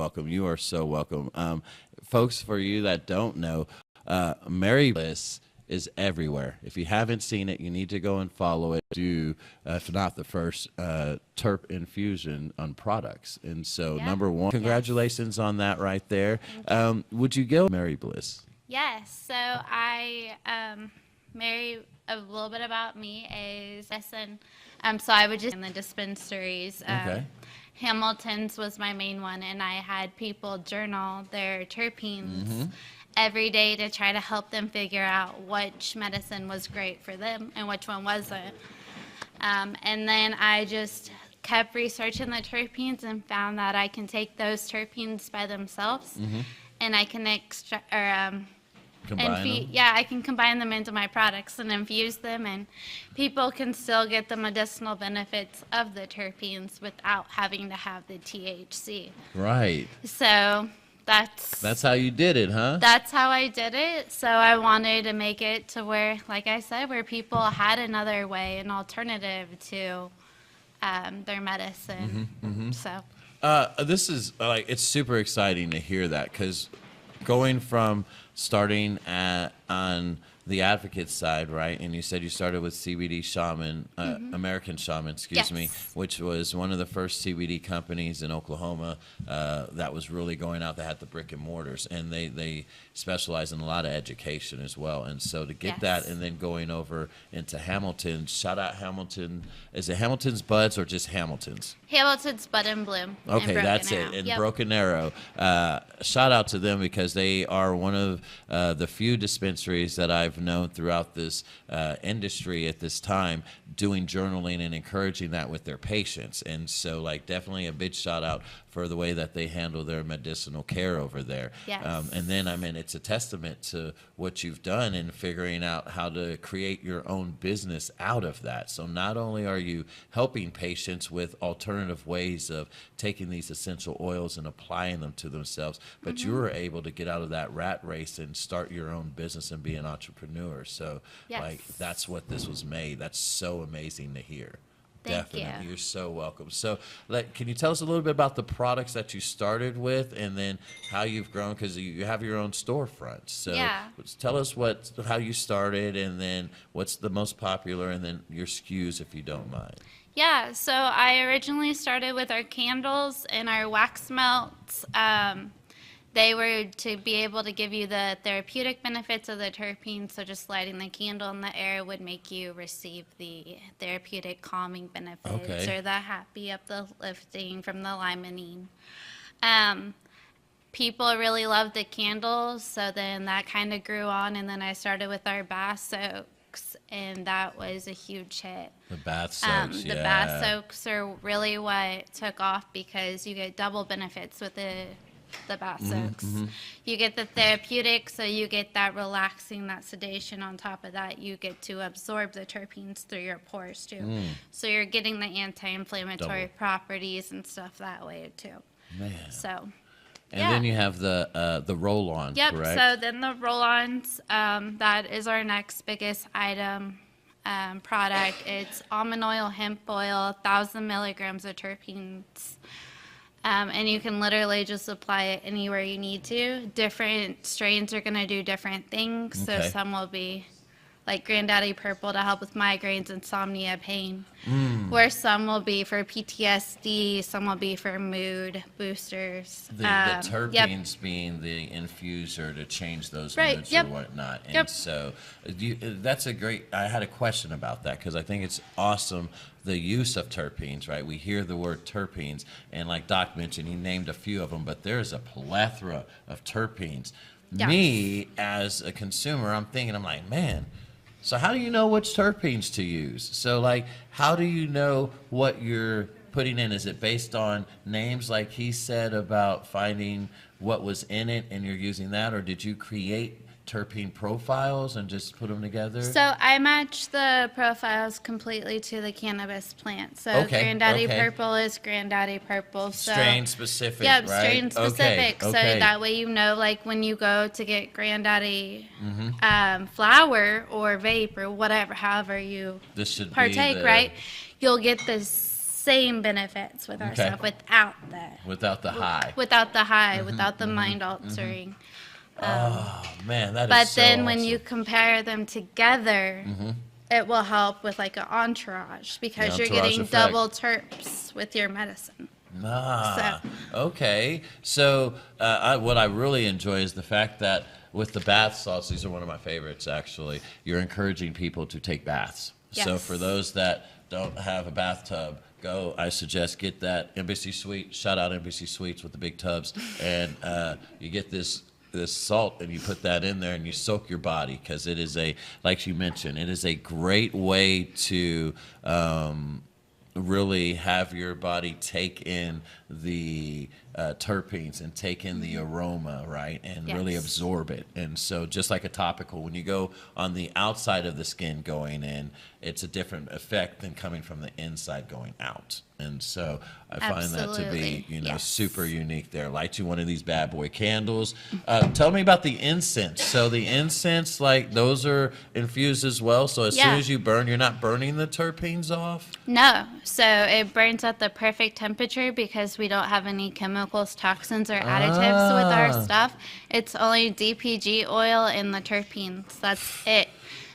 welcome. You are so welcome. Folks, for you that don't know, Mary Bliss is everywhere. If you haven't seen it, you need to go and follow it. Do, if not the first, terp infusion on products. And so, number one, congratulations on that right there. Would you go Mary Bliss? Yes. So I, Mary, a little bit about me is, so I would just in the dispensaries. Hamilton's was my main one, and I had people journal their terpenes every day to try to help them figure out which medicine was great for them and which one wasn't. And then I just kept researching the terpenes and found that I can take those terpenes by themselves, and I can I can combine them into my products and infuse them, and people can still get the medicinal benefits of the terpenes without having to have the THC. Right. So that's how you did it, huh? That's how I did it. So I wanted to make it to where, like I said, where people had another way, an alternative to their medicine. So this is it's super exciting to hear that, because going from starting on the advocate side, right? And you said you started with CBD Shaman, American Shaman, excuse me, which was one of the first CBD companies in Oklahoma that was really going out. They had the brick and mortars, and they specialize in a lot of education as well. And so to get that, and then going over into Hamilton, shout out Hamilton. Is it Hamilton's Buds or just Hamilton's? Hamilton's Bud and Bloom. Okay, that's it. In Broken Arrow. Shout out to them, because they are one of the few dispensaries that I've known throughout this industry at this time doing journaling and encouraging that with their patients. And so, definitely a big shout out for the way that they handle their medicinal care over there. And then, it's a testament to what you've done in figuring out how to create your own business out of that. So not only are you helping patients with alternative ways of taking these essential oils and applying them to themselves, but you were able to get out of that rat race and start your own business and be an entrepreneur. So that's what this was made. That's so amazing to hear. Definitely. You're so welcome. So can you tell us a little bit about the products that you started with, and then how you've grown, because you have your own storefront. So tell us how you started, and then what's the most popular, and then your SKUs, if you don't mind. Yeah, so I originally started with our candles and our wax melts. They were to be able to give you the therapeutic benefits of the terpenes, so just lighting the candle in the air would make you receive the therapeutic calming benefits, or the happy uplifting from the limonene. People really loved the candles, so then that kind of grew on, and then I started with our bath soaks, and that was a huge hit. The bath soaks, The bath soaks are really what took off, because you get double benefits with the bath soaks. You get the therapeutic, so you get that relaxing, that sedation. On top of that, you get to absorb the terpenes through your pores too. So you're getting the anti-inflammatory properties and stuff that way too. Man. So. And then you have the roll-on, correct? So then the roll-ons, that is our next biggest item. Product. It's almond oil, hemp oil, 1,000 milligrams of terpenes. And you can literally just apply it anywhere you need to. Different strains are going to do different things. So some will be like Granddaddy Purple to help with migraines, insomnia, pain. Where some will be for PTSD, some will be for mood boosters. The terpenes being the infuser to change those moods or whatnot. And so that's a great, I had a question about that, because I think it's awesome, the use of terpenes, right? We hear the word terpenes, and like Doc mentioned, he named a few of them, but there's a plethora of terpenes. Me, as a consumer, I'm like, man, so how do you know which terpenes to use? So how do you know what you're putting in? Is it based on names, like he said about finding what was in it and you're using that, or did you create terpene profiles and just put them together? So I match the profiles completely to the cannabis plant. So Granddaddy Purple is Granddaddy Purple. So strain specific, right? Strain specific. So that way you know, when you go to get Granddaddy flower or vape or whatever, however you partake, right? You'll get this same benefits with our stuff without the high, without the mind altering. Man, that but is so then when awesome. you compare them together, it will help with like an entourage because you're getting effect. double terps with your medicine. Okay. So what I really enjoy is the fact that with the bath salts, these are one of my favorites actually, you're encouraging people to take baths. Yes. So for those that don't have a bathtub, I suggest get that Embassy Suite, shout out Embassy Suites with the big tubs, and you get this salt and you put that in there and you soak your body because it is like you mentioned, it is a great way to really have your body take in the terpenes and take in the aroma, right, and really absorb it. And so just like a topical, when you go on the outside of the skin going in, it's a different effect than coming from the inside going out. And so I find that to be, super unique there. Light you one of these bad boy candles. Tell me about the incense. So the incense, like those are infused as well. So as soon as you burn, you're not burning the terpenes off? No. So it burns at the perfect temperature because we don't have any chemicals, toxins, or additives with our stuff. It's only DPG oil and the terpenes. That's it.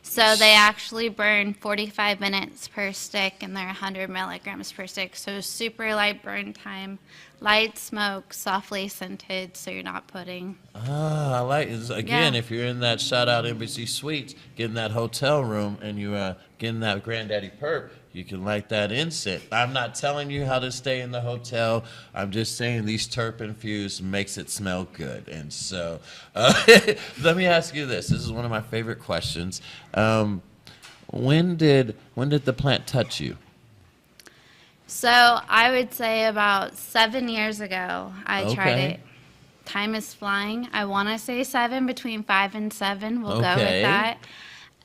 So they actually burn 45 minutes per stick, and they're 100 milligrams per stick. So super light burn time, light smoke, softly scented, so you're not putting. I like it. Again, if you're in that shout out Embassy Suites, getting that hotel room, and you getting that Granddaddy Perp, you can light that incense. I'm not telling you how to stay in the hotel. I'm just saying these terp infused makes it smell good. And so let me ask you this. This is one of my favorite questions. When did the plant touch you? So I would say about 7 years ago, I tried it. Time is flying. I want to say 7, between 5 and 7. We'll go with that.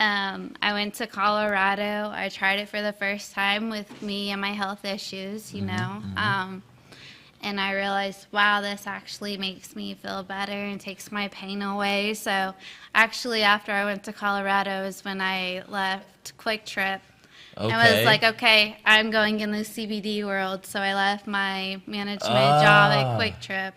I went to Colorado. I tried it for the first time with me and my health issues, you know. And I realized, wow, this actually makes me feel better and takes my pain away. So actually, after I went to Colorado is when I left Quick Trip. I was like, okay, I'm going in the CBD world. So I left my management job at Quick Trip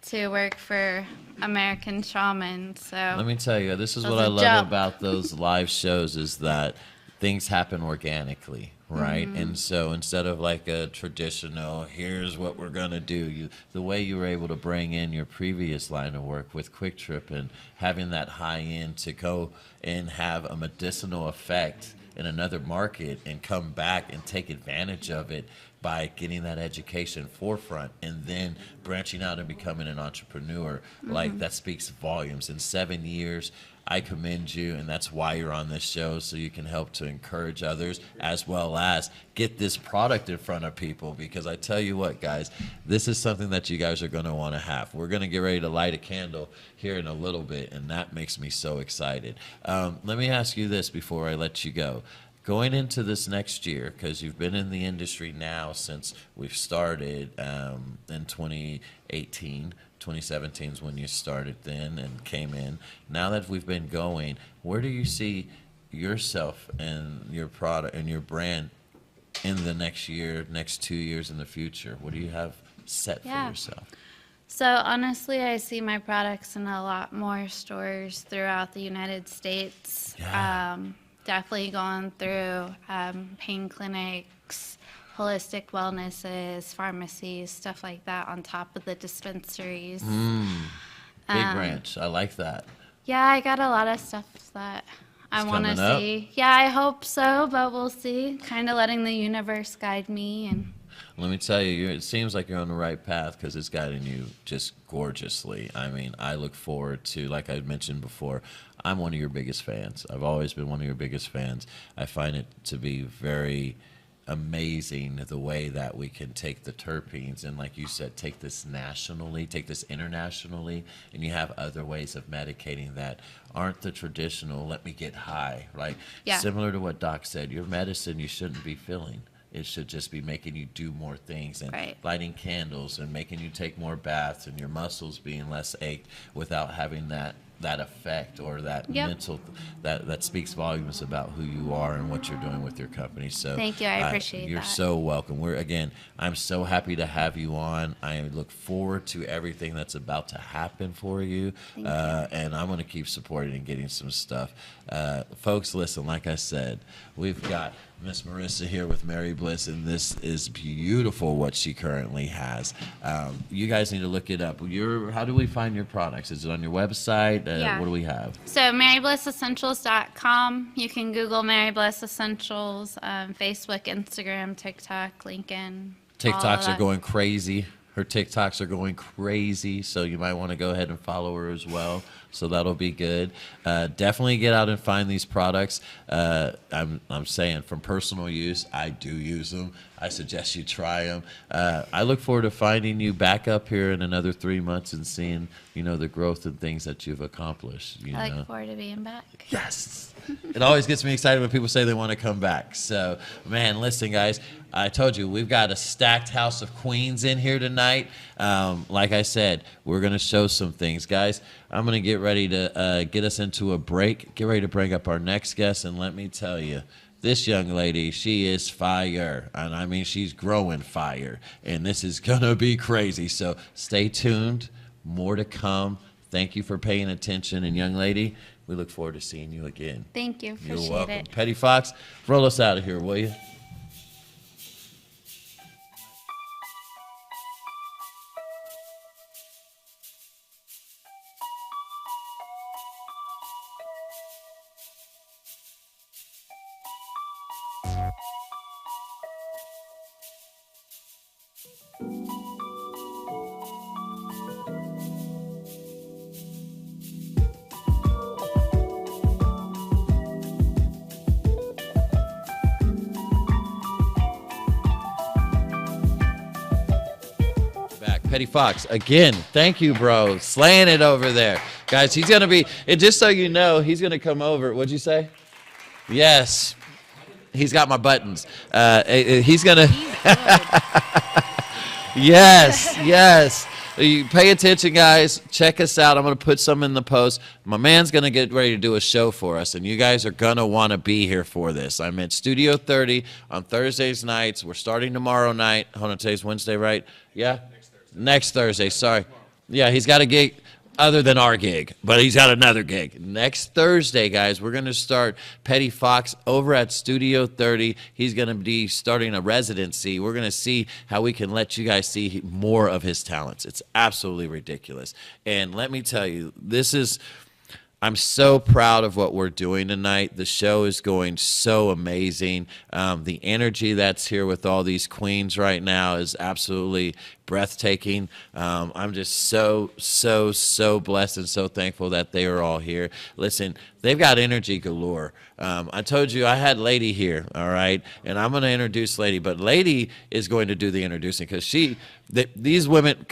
to work for American Shaman. So let me tell you, this is what I love about those live shows is that things happen organically, right? And so instead of like a traditional, here's what we're gonna do, the way you were able to bring in your previous line of work with Quick Trip and having that high end to go and have a medicinal effect in another market and come back and take advantage of it by getting that education forefront and then branching out and becoming an entrepreneur, like that speaks volumes. In 7 years, I commend you, and that's why you're on this show, so you can help to encourage others as well as get this product in front of people, because I tell you what, guys, this is something that you guys are going to want to have. We're going to get ready to light a candle here in a little bit, and that makes me so excited. Let me ask you this before I let you go. Going into this next year, because you've been in the industry now since we've started in 2018, 2017 is when you started then and came in. Now that we've been going, where do you see yourself and your product and your brand in the next year, next 2 years in the future? What do you have set for yourself? So honestly, I see my products in a lot more stores throughout the United States. Definitely going through pain clinics, holistic wellnesses, pharmacies, stuff like that on top of the dispensaries. Big branch. I like that. Yeah, I got a lot of stuff that I want to see. Yeah, I hope so, but we'll see. Kind of letting the universe guide me. And let me tell you, it seems like you're on the right path because it's guiding you just gorgeously. I mean, I look forward to, like I mentioned before, I'm one of your biggest fans. I've always been one of your biggest fans. I find it to be very amazing the way that we can take the terpenes and, like you said, take this nationally, take this internationally, and you have other ways of medicating that aren't the traditional, let me get high, right? Similar to what Doc said, your medicine you shouldn't be filling. It should just be making you do more things and lighting candles and making you take more baths and your muscles being less ached without having that that effect or that Yep. mental that speaks volumes about who you are and what you're doing with your company. So Thank you. I appreciate you're that. so welcome. I'm so happy to have you on. I look forward to everything that's about to happen for you. Thank you. And I'm going to keep supporting and getting some stuff. Folks, listen, like I said, we've got Miss Marissa here with Mary Bliss, and this is beautiful what she currently has. You guys need to look it up. How do we find your products? Is it on your website? Yeah. What do we have? So MaryBlissEssentials.com. You can Google Mary Bliss Essentials, Facebook, Instagram, TikTok, LinkedIn. TikToks are going crazy. Her TikToks are going crazy, so you might want to go ahead and follow her as well. So that'll be good. Definitely get out and find these products. I'm saying from personal use, I do use them. I suggest you try them. I look forward to finding you back up here in another 3 months and seeing, the growth and things that you've accomplished. I look forward to being back. Yes. It always gets me excited when people say they want to come back. So, man, listen, guys, I told you we've got a stacked house of queens in here tonight. Like I said, we're going to show some things. Guys, I'm going to get ready to get us into a break, get ready to bring up our next guest, and let me tell you, this young lady, she is fire. And I mean, she's growing fire. And this is going to be crazy. So stay tuned. More to come. Thank you for paying attention. And young lady, we look forward to seeing you again. Thank you. Appreciate You're welcome. it. Petty Fox, roll us out of here, will you? Petty Fox, again, thank you, bro. Slaying it over there. Guys, he's going to be, and just so you know, he's going to come over. What'd you say? Yes. He's got my buttons. He's going to. Yes, yes. You pay attention, guys. Check us out. I'm going to put some in the post. My man's going to get ready to do a show for us, and you guys are going to want to be here for this. I'm at Studio 30 on Thursdays nights. We're starting tomorrow night. Hold on, today's Wednesday, right? Yeah? Next Thursday, sorry. Yeah, he's got a gig other than our gig, but he's got another gig. Next Thursday, guys, we're going to start Petty Fox over at Studio 30. He's going to be starting a residency. We're going to see how we can let you guys see more of his talents. It's absolutely ridiculous. And let me tell you, I'm so proud of what we're doing tonight. The show is going so amazing. The energy that's here with all these queens right now is absolutely breathtaking. I'm just so blessed and so thankful that they are all here. Listen, they've got energy galore. I told you I had Lady here, all right? And I'm going to introduce Lady, but Lady is going to do the introducing because these women,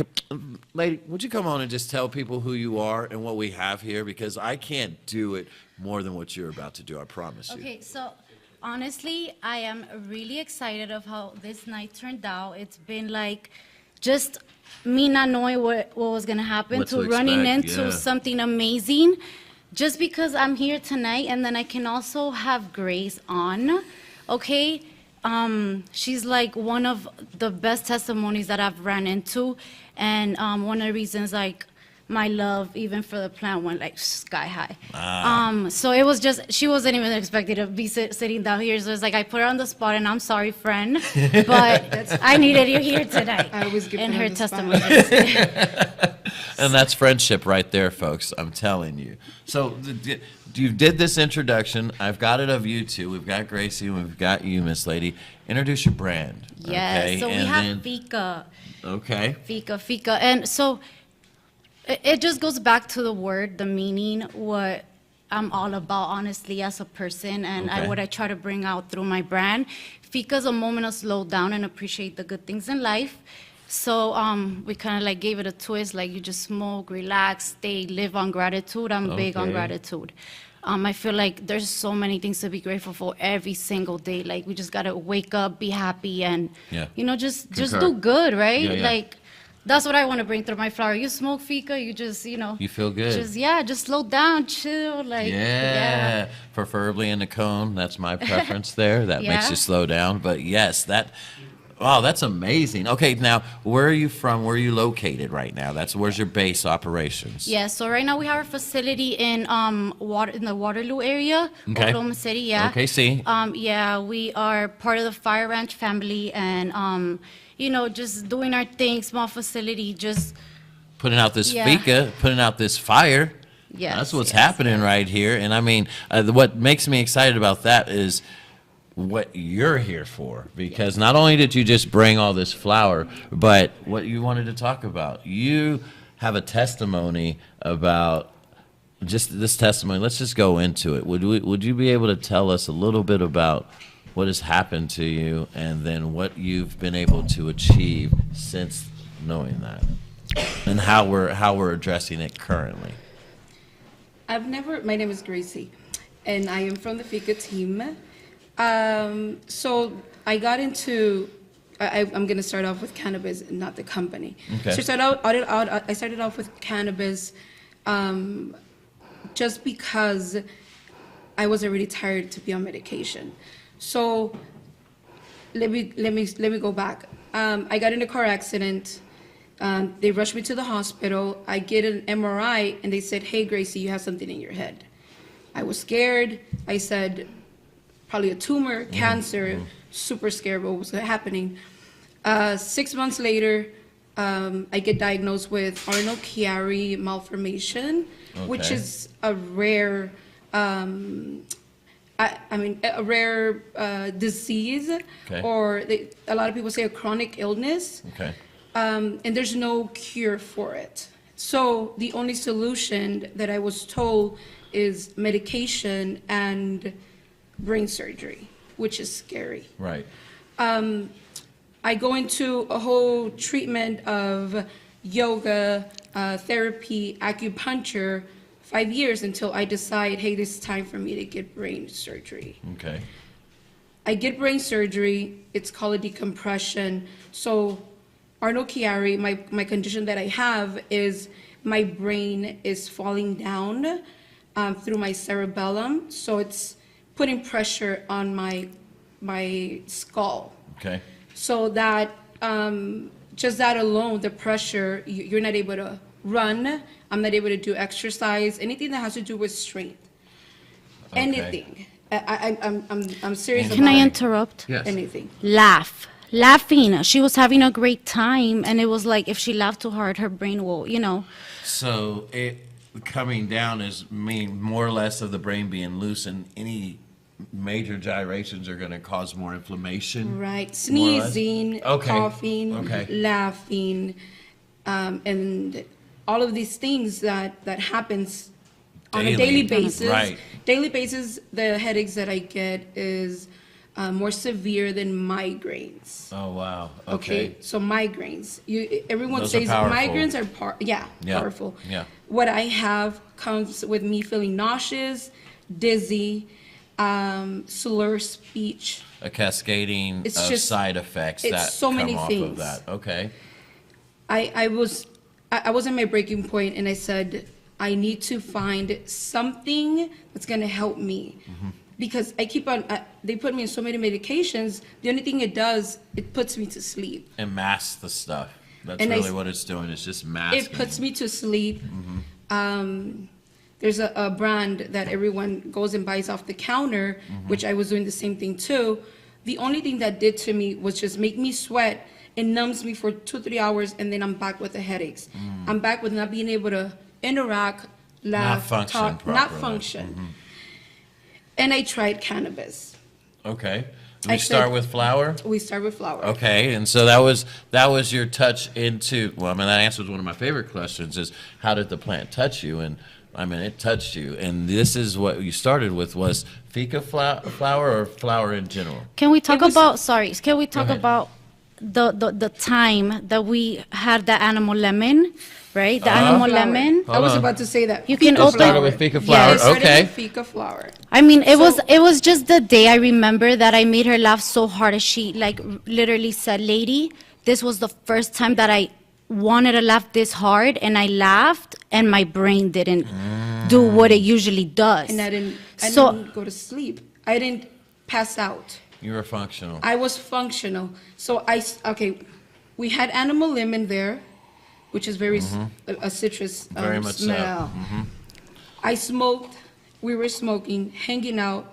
Lady, would you come on and just tell people who you are and what we have here? Because I can't do it more than what you're about to do, I promise you. Okay, so honestly, I am really excited of how this night turned out. It's been like just me not knowing what was going to happen to running into something amazing. Just because I'm here tonight, and then I can also have Grace on, okay? She's like one of the best testimonies that I've ran into, and one of the reasons like my love even for the plant went like sky high. So it was just, she wasn't even expected to be sitting down here, so it's like I put her on the spot, and I'm sorry, friend, but I needed you here tonight. I was giving her the testimony. And that's friendship right there, folks. I'm telling you. So you did this introduction. I've got it of you two. We've got Gracie and we've got you, Miss Lady. Introduce your brand. Yes, okay? So we have Fika. Okay. Fika. And so it just goes back to the word, the meaning, what I'm all about, honestly, as a person, and what I try to bring out through my brand. Fika's a moment to slow down and appreciate the good things in life. So we kind of like gave it a twist, like you just smoke, relax, live on gratitude. I'm big on gratitude. I feel like there's so many things to be grateful for every single day. Like we just gotta wake up, be happy, and just do good, right? Yeah. Like that's what I want to bring through my flower. You smoke fika, you just, You feel good. just slow down, chill, Yeah, preferably in a cone. That's my preference there. That makes you slow down. But yes, wow, that's amazing. Okay, now where are you from? Where are you located right now? Where's your base operations? Yeah, so right now we have our facility in the Waterloo area, Oklahoma City. Yeah. OKC. Yeah, we are part of the Fire Ranch family, and just doing our thing, small facility, just putting out this fika, putting out this fire. Yeah, that's what's happening right here. And I mean, what makes me excited about that is what you're here for, because not only did you just bring all this flower, but what you wanted to talk about. You have a testimony about just this testimony. Let's just go into it. Would you be able to tell us a little bit about what has happened to you and then what you've been able to achieve since knowing that, and how we're addressing it currently? My name is Gracie, and I am from the Fika team. So I got into, I'm going to start off with cannabis, not the company. Okay. So I started off with cannabis just because I was already tired to be on medication. So let me go back. I got in a car accident. They rushed me to the hospital. I get an MRI, and they said, "Hey, Gracie, you have something in your head." I was scared. I said, probably a tumor, cancer, super scared what was happening. 6 months later, I get diagnosed with Arnold-Chiari malformation, which is a rare, a rare disease, or a lot of people say a chronic illness, and there's no cure for it. So the only solution that I was told is medication and brain surgery, which is scary. Right. I go into a whole treatment of yoga, therapy, acupuncture, 5 years until I decide, hey, this is time for me to get brain surgery. Okay. I get brain surgery. It's called a decompression. So Arnold-Chiari, my condition that I have is my brain is falling down through my cerebellum. So it's putting pressure on my skull. Okay. So that just that alone, the pressure, you're not able to run. I'm not able to do exercise, anything that has to do with strength. Okay. Anything. I'm serious about Can I interrupt? Yes. anything. Laughing. She was having a great time, and it was like if she laughed too hard, her brain will, So it coming down is more or less of the brain being loose, and any major gyrations are going to cause more inflammation. Right. Sneezing, coughing, laughing, and all of these things that happens on a daily basis. Right. Daily basis, the headaches that I get is more severe than migraines. Oh, wow. Okay. So migraines. Everyone Those says are powerful. migraines are powerful. Yeah. What I have comes with me feeling nauseous, dizzy, slur speech. A cascading It's of just- side effects it's that so come many off things. of that. Okay. I was at my breaking point, and I said, I need to find something that's going to help me. Because I keep on, they put me in so many medications. The only thing it does, it puts me to sleep. And mask the stuff. That's And really what it's doing. It's just masking. It puts me to sleep. There's a brand that everyone goes and buys off the counter, which I was doing the same thing too. The only thing that did to me was just make me sweat. It numbs me for 2-3 hours, and then I'm back with the headaches. I'm back with not being able to interact, laugh, talk, not function. And I tried cannabis. Okay. We start with flower? We start with flower. Okay, and so that was your touch into, well, I mean, that answers one of my favorite questions is how did the plant touch you? And I mean, it touched you. And this is what you started with was fika flower or flower in general? Can we talk ahead. about the time that we had the animal lemon, right? The animal Flower. lemon. I was about to say that. You can Fika open- Started flower. with fika flower. I started Okay. with fika flower. I mean, it So- was just the day I remember that I made her laugh so hard as she like literally said, "Lady, this was the first time that I wanted to laugh this hard, and I laughed, and my brain didn't do what it usually does. And I didn't go to sleep. I didn't pass out. You were functional. I was functional. So we had animal lemon there, which is very a citrus very much smell. So. I smoked. We were smoking, hanging out,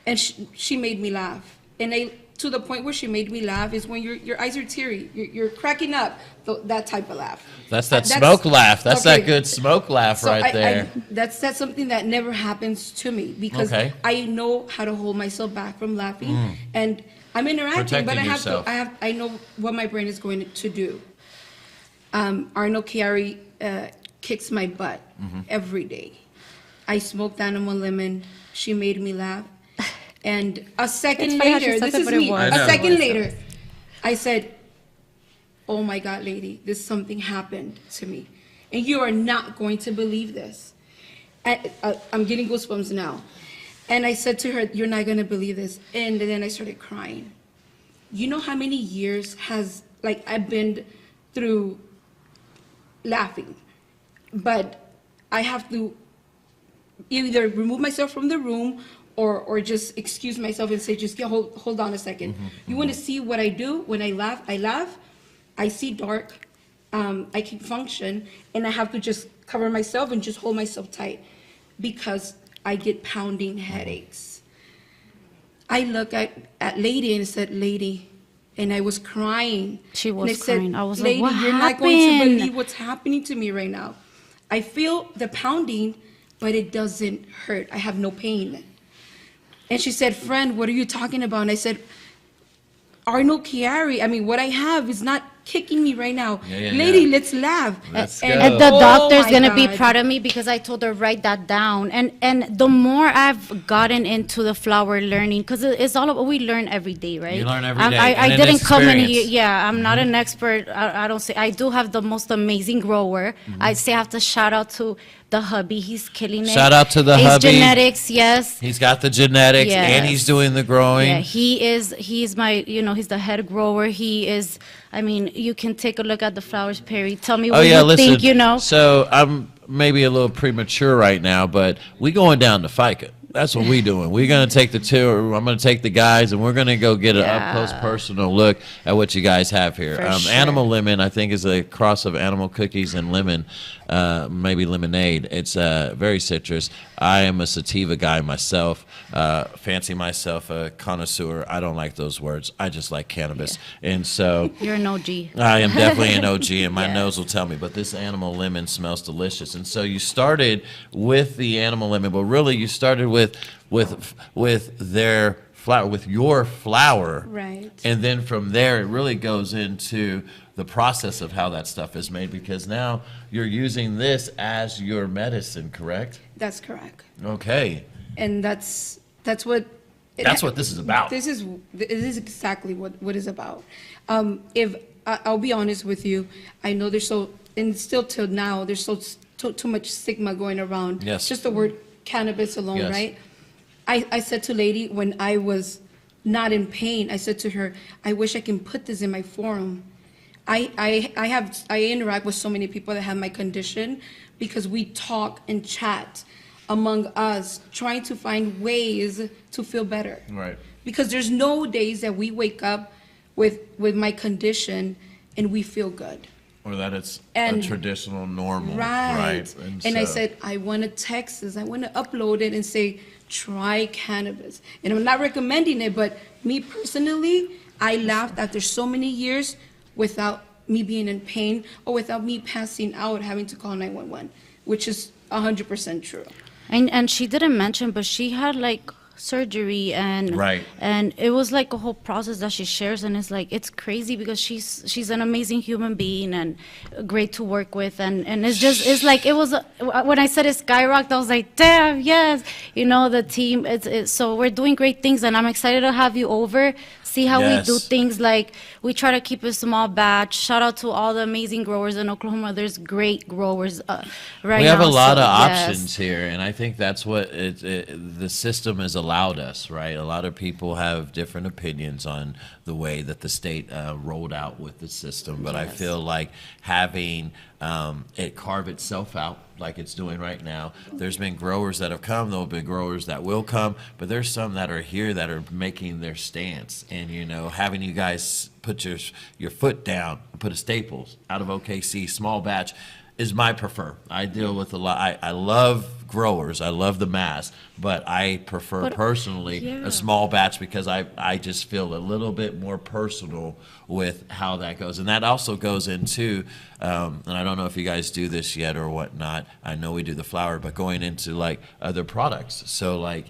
and she made me laugh. And to the point where she made me laugh is when your eyes are teary, you're cracking up, that type of laugh. That's smoke laugh. That's that good smoke laugh right there. That's something that never happens to me because I know how to hold myself back from laughing, and I'm interacting, but I know what my brain is going to do. Arnold Chiari kicks my butt every day. I smoked animal lemon. She made me laugh. And a second later, this is me. A second later, I said, "Oh my God, lady, something happened to me. And you are not going to believe this." I'm getting goosebumps now. And I said to her, "You're not going to believe this." And then I started crying. You know how many years I've been through laughing, but I have to either remove myself from the room or just excuse myself and say, just hold on a second. You want to see what I do when I laugh? I see dark, I can function, and I have to just cover myself and just hold myself tight because I get pounding headaches. I look at Lady and said, "Lady," and I was crying. She was crying. I was "Lady, like, what you're happened? not going to believe what's happening to me right now. I feel the pounding, but it doesn't hurt. I have no pain." And she said, "Friend, what are you talking about?" And I said, "Arnold Chiari, what I have is not kicking me right now. Lady, let's laugh." And the doctor's going to be proud of me because I told her, write that down. And the more I've gotten into the flower learning, because it's all about, we learn every day, right? You learn every day. I didn't come in here, I'm not an expert. I don't say, I do have the most amazing grower. I say I have to shout out to the hubby. He's killing it. Shout out to the hubby. hubby. Genetics, yes. He's got the genetics and he's doing the growing. Yeah, he's my, he's the head grower. He is, you can take a look at the flowers, Perry. Tell me what you think, So I'm maybe a little premature right now, but we going down to FICA. That's what we doing. We're going to take the tour. I'm going to take the guys, and we're going to go get an up-close personal look at what you guys have here. Sure. Animal lemon, I think, is a cross of animal cookies and lemon, maybe lemonade. It's very citrus. I am a sativa guy myself. Fancy myself a connoisseur. I don't like those words. I just like cannabis. Yeah. And so you're an OG. I am definitely an OG, and my nose will tell me. But this animal lemon smells delicious. And so you started with the animal lemon, but really you started with their flower, with your flower, right? And then from there, it really goes into the process of how that stuff is made, because now you're using this as your medicine, correct? That's correct. Okay. And that's what this is about. It is exactly what it's about. If I'll be honest with you, I know there's and still till now there's too much stigma going around. Yes. Just the word cannabis alone, right? I said to Lady when I was not in pain, I said to her, "I wish I can put this in my forum." I interact with so many people that have my condition because we talk and chat among us, trying to find ways to feel better. Right. Because there's no days that we wake up with my condition and we feel good. Or that it's a traditional normal. Right. And I said, I want to text this. I want to upload it and say, try cannabis. And I'm not recommending it, but me personally, I laughed after so many years without me being in pain or without me passing out, having to call 911, which is 100% true. And she didn't mention, but she had surgery and it was like a whole process that she shares, and it's crazy because she's an amazing human being and great to work with, and when I said it skyrocketed, I was like, damn, yes, the team, so we're doing great things, and I'm excited to have you over, see how we do things. we try to keep a small batch. Shout out to all the amazing growers in Oklahoma. There's great growers right now. We have a lot of yes. options here, and I think that's what the system has allowed us, right? A lot of people have different opinions on the way that the state rolled out with the system, but I feel like having it carve itself out like it's doing right now. There's been growers that have come, there'll be growers that will come, but there's some that are here that are making their stance. And, you know, having you guys put your foot down, put a Staples out of OKC, small batch, is my prefer. I deal with a lot. I love growers. I love the mass, but I prefer personally a small batch because I just feel a little bit more personal with how that goes. And that also goes into, and I don't know if you guys do this yet or whatnot. I know we do the flower, but going into like other products. So like,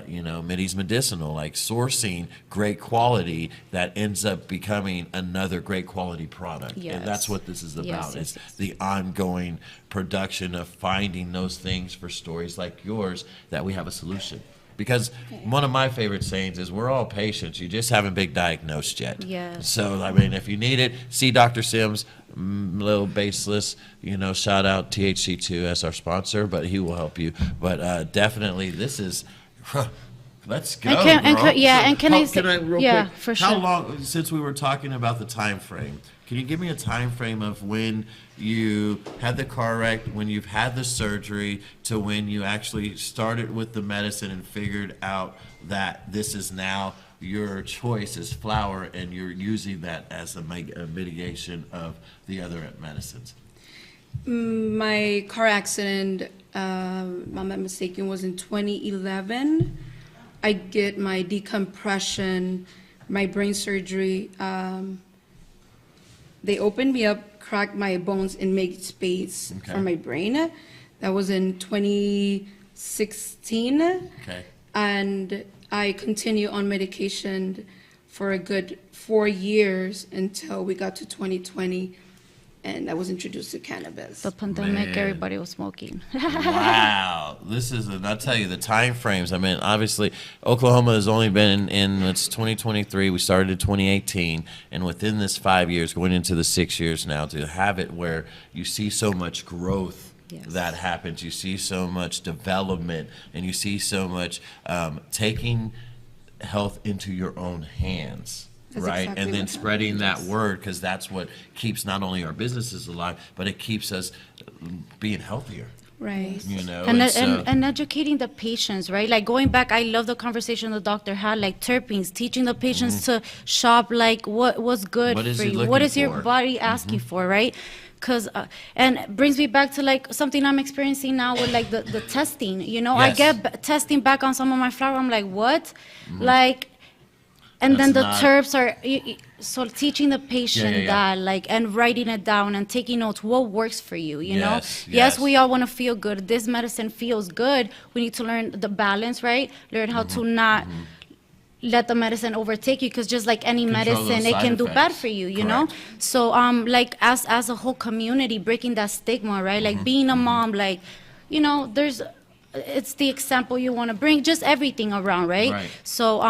you know, Middy's Medicinal, like sourcing great quality that ends up becoming another great quality product. Yes. And that's what this is about. Yes, It's yes. the ongoing production of finding those things for stories like yours that we have a solution. Because one of my favorite sayings is we're all patients, you just haven't been diagnosed yet. Yes. So, I mean, if you need it, see Dr. Sims, little baseless, you know, shout out THC2 as our sponsor, but he will help you. But definitely, this is, let's go, And can girl. I Real quick, for how sure. long, since we were talking about the time frame, can you give me a time frame of when you had the car wreck, when you've had the surgery, to when you actually started with the medicine and figured out that this is now your choice is flower and you're using that as a mitigation of the other medicines? My car accident, I'm not mistaken, was in 2011. I get my decompression, my brain surgery. They opened me up, cracked my bones, and made space for my brain. That was in 2016. Okay. And I continued on medication for a good 4 years until we got to 2020, and I was introduced to cannabis. The pandemic, Man. everybody was smoking. Wow, this is, and I'll tell you the time frames. I mean, obviously, Oklahoma has only been it's 2023. We started in 2018, and within this 5 years, going into the 6 years now, to have it where you see so much growth that happens, you see so much development, and you see so much taking health into your own hands. That's Right, exactly and then what spreading that happens. word, because that's what keeps not only our businesses alive, but it keeps us being healthier. Right. You know, And, so- and educating the patients, right? Like going back, I love the conversation the doctor had, like terpenes, teaching the patients to shop, like what's good What is for he you, looking what is your for? body asking for, right? Because and it brings me back to like something I'm experiencing now with like the testing. You know, I Yes. get testing back on some of my flower. I'm like, what? Like. And That's then the not- terps are so teaching the patient yeah. that, like, and writing it down and taking notes. What works for you? You know? Yes, Yes, yes. we all want to feel good. This medicine feels good. We need to learn the balance, right? Learn how to not let the medicine overtake you, because just like any Control those medicine, it side can do bad effects. for you. You know? Correct. So like as a whole community, breaking that stigma, right? Like being a mom, like, you know, it's the example you want to bring, just everything around, right? Right. So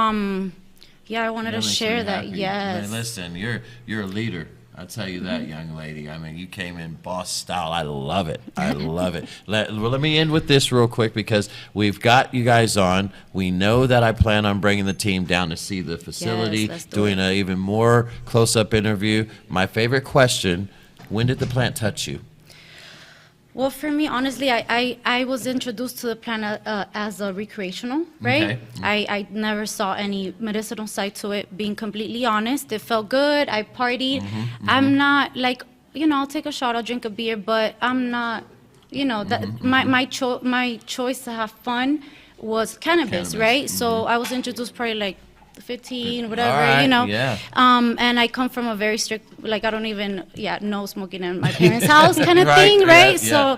yeah, I wanted That to makes share me that. happy. Yes. Man, listen, you're a leader. I'll tell you that, young lady. I mean, you came in boss style. I love it. I love it. Let me end with this real quick, because we've got you guys on. We know that I plan on bringing the team down to see the facility, let's do doing it. an even more close-up interview. My favorite question, when did the plant touch you? Well, for me, honestly, I was introduced to the plant as a recreational, right? Okay. I never saw any medicinal side to it, being completely honest. It felt good. I partied. I'm not like, you know, I'll take a shot, I'll drink a beer, but I'm not, you know, that my choice to have fun was cannabis, Cannabis, right? So I was introduced probably like 15, whatever, All right, you know. yeah. And I come from a very strict, like I don't even, no smoking in my parents' house kind of Right, thing, yeah, right? yeah.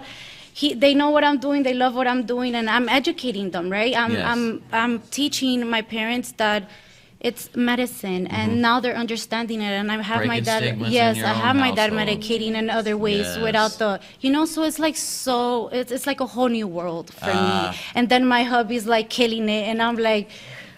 So they know what I'm doing, they love what I'm doing, and I'm educating them, right? Yes. I'm teaching my parents that it's medicine, and now they're understanding it. And I have my Breaking dad, stigmas in yes, your I own have my dad household. medicating in other ways Yes. without the, you know. So it's like it's like a whole new world for Ah. me. And then my hubby's like killing it, and I'm like,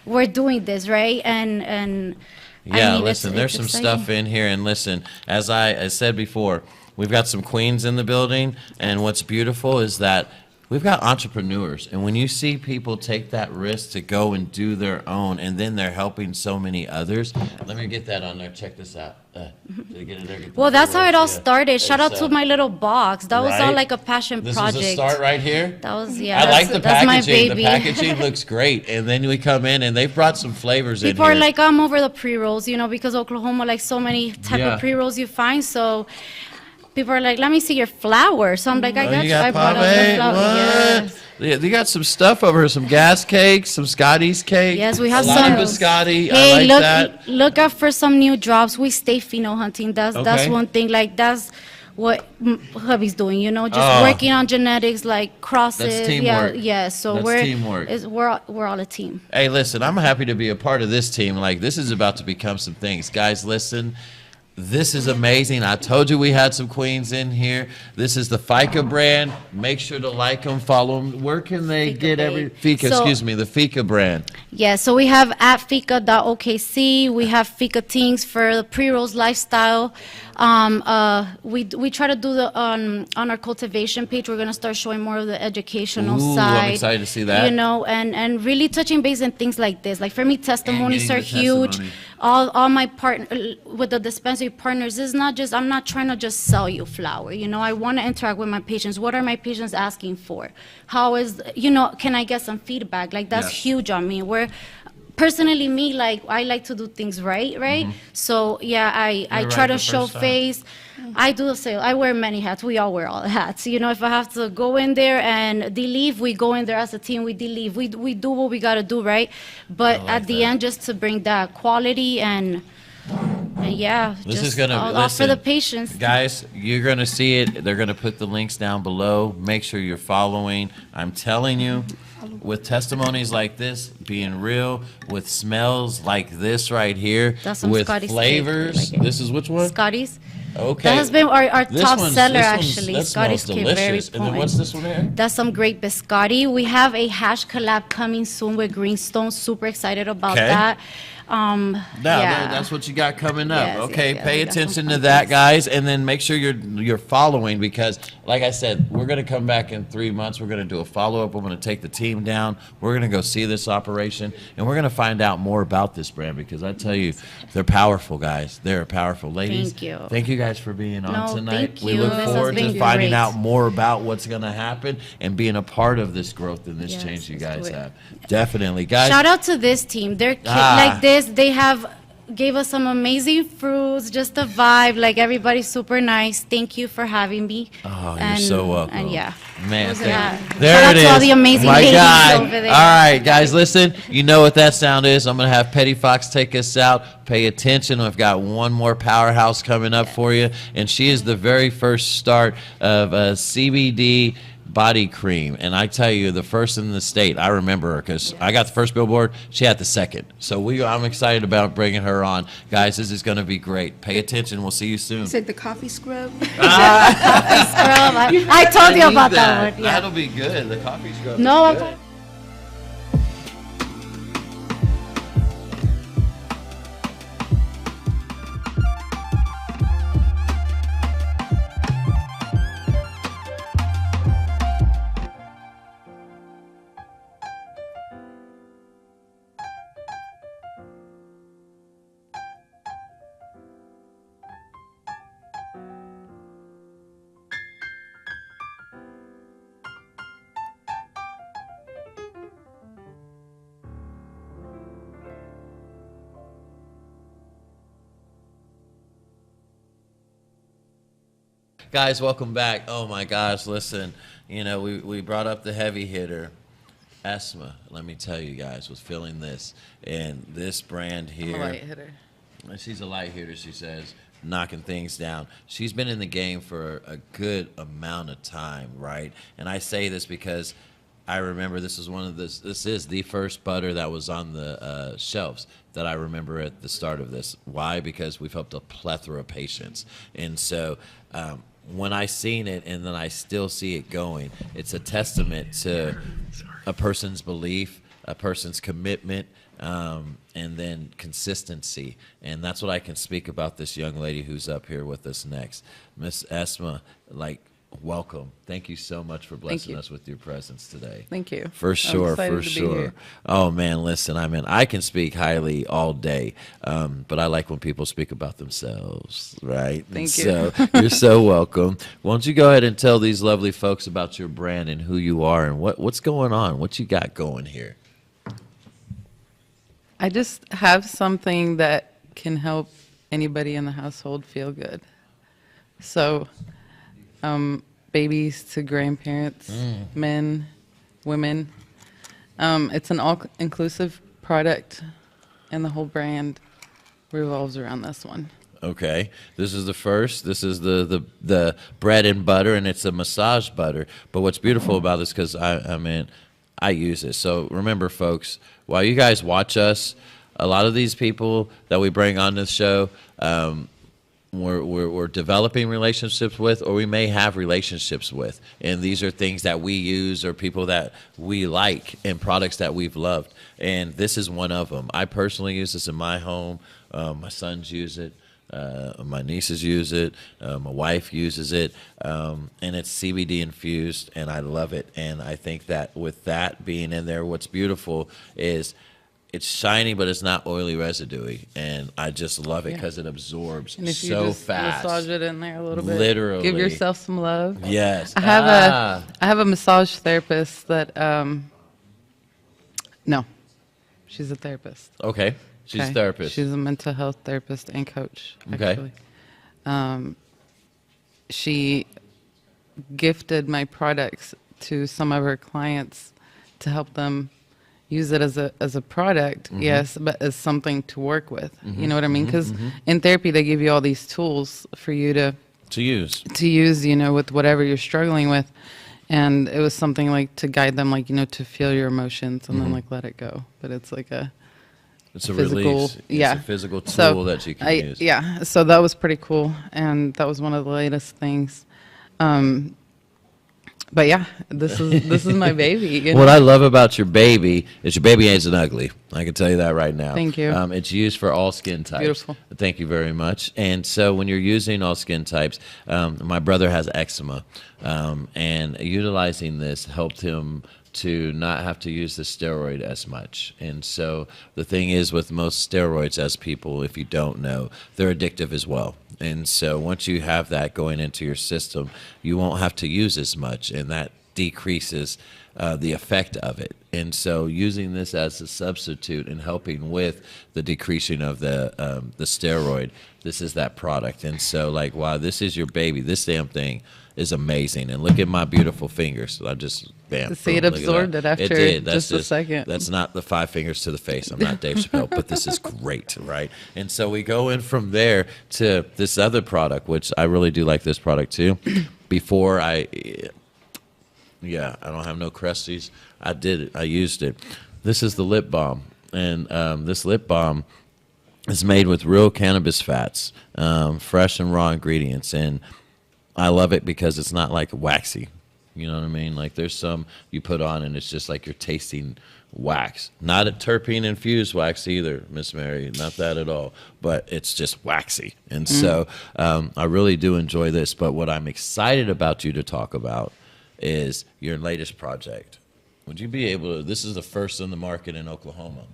we're doing this, right? And Yeah, I mean, listen, there's some stuff in here, and listen, as I said before, we've got some queens in the building, and what's beautiful is that we've got entrepreneurs, and when you see people take that risk to go and do their own, and then they're helping so many others. Let me get that on there. Check this out. Did I get it there? Get Well, that's how it all yeah. started. Shout out to my little box. That was all Right? like a passion This project. was a start right here. That was, yeah. I like the that's my packaging. The baby. packaging looks great, and then we come in, and they've brought some flavors in People here. are like, I'm over the pre-rolls, you know, because Oklahoma, like so many type Yeah. of pre-rolls you find. So people are like, let me see your flower. So I'm like, I got you you. I got brought out the pave? flower. What? Yes. Yeah, they got some stuff over here, some gas cakes, some Scotty's cake. Yes, we have a lot some. of biscotti. Hey, I like look, that. look out for some new drops. We stay pheno hunting. That's Okay. one thing. Like that's what hubby's doing. You know, just Oh. working on genetics, like crosses. That's teamwork. Yeah. So That's we're teamwork. we're all a team. Hey, listen, I'm happy to be a part of this team. Like, this is about to become some things. Guys, listen. This is amazing. I told you we had some queens in here. This is the FICA brand. Make sure to like them, follow them. Where can they Fika get Babe. the FICA brand. Yeah, so we have at fika.okc. We have Fika Things for the pre-rolls lifestyle. We try to do the on our cultivation page. We're gonna start showing more of the educational Ooh, side. I'm excited to see that. You know, and really touching base in things like this. Like for me, testimonies getting are the huge. testimony. All my with the dispensary partners is not just, I'm not trying to just sell you flour. You know, I want to interact with my patients. What are my patients asking for? How is, you know, can I get some feedback? Like that's Yes. huge on me. Where personally me, like I like to do things right. So yeah, I You're try right to the show first time. face. I do the same. I wear many hats. We all wear all hats. You know, if I have to go in there and de-leave, we go in there as a team. We de-leave. We do what we got to do, right? But like at the that. end, just to bring that quality and yeah, This just is gonna all for the patients. guys. You're gonna see it. They're gonna put the links down below. Make sure you're following. I'm telling you, with testimonies like this, being real, with smells like this right here, That's some with Scotty's cake. flavors. I like it. This is which one? Scotty's. Okay. That has been our This top one's- seller, this one's- actually. That Scotty's smells cake, very delicious. And then what's potent. this one here? That's some great biscotti. We have a hash collab coming soon with Greenstone. Super excited about Okay. that. Now, Yeah. that's what you got coming up. Yes, Okay, yes, pay we got some attention fun to that, things. guys, and then make sure you're following because, like I said, we're gonna come back in 3 months. We're gonna do a follow up. We're gonna take the team down. We're gonna go see this operation, and we're gonna find out more about this brand because I tell you, they're powerful, guys. They're powerful, ladies. Thank you. Thank you guys for being on No, tonight. thank We you. look This has forward to been finding great. out more about what's gonna happen and being a part of this growth and this Yes, change you let's guys do it. have. Definitely, guys. Shout out to this team. They're like this. They have gave us some amazing fruits, just a vibe. Like everybody's super nice. Thank you for having me. Oh, you're so welcome. And yeah. Man, Those are thank- that. there Shout it out is. to all the amazing My ladies guy. over there. All right, guys, listen. You know what that sound is. I'm going to have Petty Fox take us out. Pay attention. We've got one more powerhouse coming up for you, and she is the very first start of CBD body cream. And I tell you, the first in the state. I remember her because I got the first billboard. She had the second. So I'm excited about bringing her on. Guys, this is going to be great. Pay attention. We'll see you soon. Said the coffee scrub. I told you need about that one. Yeah. That'll be good. The coffee scrub. No, is I'm good. Guys, welcome back. Oh my gosh, listen, we brought up the heavy hitter. Esma, let me tell you guys, was feeling this. And this brand here. I'm a light hitter. She's a light hitter, she says, knocking things down. She's been in the game for a good amount of time, right? And I say this because I remember this is the first butter that was on the shelves that I remember at the start of this. Why? Because we've helped a plethora of patients. And so when I seen it and then I still see it going, it's a testament to a person's belief, a person's commitment, and then consistency. And that's what I can speak about this young lady who's up here with us next. Miss Esma, like, welcome. Thank you so much for blessing us with your presence today. Thank you. For sure, for sure. Oh, man, listen, I can speak highly all day, but I like when people speak about themselves, right? Thank you. So you're so welcome. Why don't you go ahead and tell these lovely folks about your brand and who you are and what's going on, what you got going here? I just have something that can help anybody in the household feel good. So, babies to grandparents, men, women. It's an all-inclusive product, and the whole brand revolves around this one. Okay, this is the first. This is the bread and butter, and it's a massage butter. But what's beautiful about this, because I use it. So remember, folks, while you guys watch us, a lot of these people that we bring on this show, we're developing relationships with, or we may have relationships with. And these are things that we use or people that we like and products that we've loved. And this is one of them. I personally use this in my home. My sons use it. My nieces use it. My wife uses it. And it's CBD infused, and I love it. And I think that with that being in there, what's beautiful is it's shiny, but it's not oily residuey, and I just love it because it absorbs And if you so just fast. massage it in there a little bit, Literally. give yourself some love. Yes. I have a massage therapist that no, she's a therapist. Okay. She's a therapist. She's a mental health therapist and coach. Okay. Actually, she gifted my products to some of her clients to help them use it as a product, yes, but as something to work with. You know what I mean? Because in therapy, they give you all these tools for you to use, with whatever you're struggling with. And it was something like to guide them, like, to feel your emotions and then like let it go. But it's like it's a physical, release. yeah. It's a physical tool that you can use. Yeah, so that was pretty cool. And that was one of the latest things. But yeah, this is my baby. What I love about your baby is your baby ain't ugly. I can tell you that right now. Thank you. It's used for all skin types. Beautiful. Thank you very much. And so when you're using all skin types, my brother has eczema, and utilizing this helped him to not have to use the steroid as much. And so the thing is with most steroids, as people, if you don't know, they're addictive as well. And so once you have that going into your system, you won't have to use as much, and that decreases the effect of it. And so using this as a substitute and helping with the decreasing of the steroid, this is that product. And so, like, wow, this is your baby. This damn thing is amazing. And look at my beautiful fingers. I just, bam. See, it absorbed it after just a second. That's not the 5 fingers to the face. I'm not Dave Chappelle, but this is great, right? And so we go in from there to this other product, which I really do like this product too. Before I don't have no crusties. I did it. I used it. This is the lip balm. And this lip balm is made with real cannabis fats, fresh and raw ingredients. And I love it because it's not like waxy. You know what I mean? Like there's some you put on and it's just like you're tasting wax. Not a terpene infused wax either, Miss Mary. Not that at all. But it's just waxy. And so I really do enjoy this. But what I'm excited about you to talk about is your latest project. Would you be able to, this is the first in the market in Oklahoma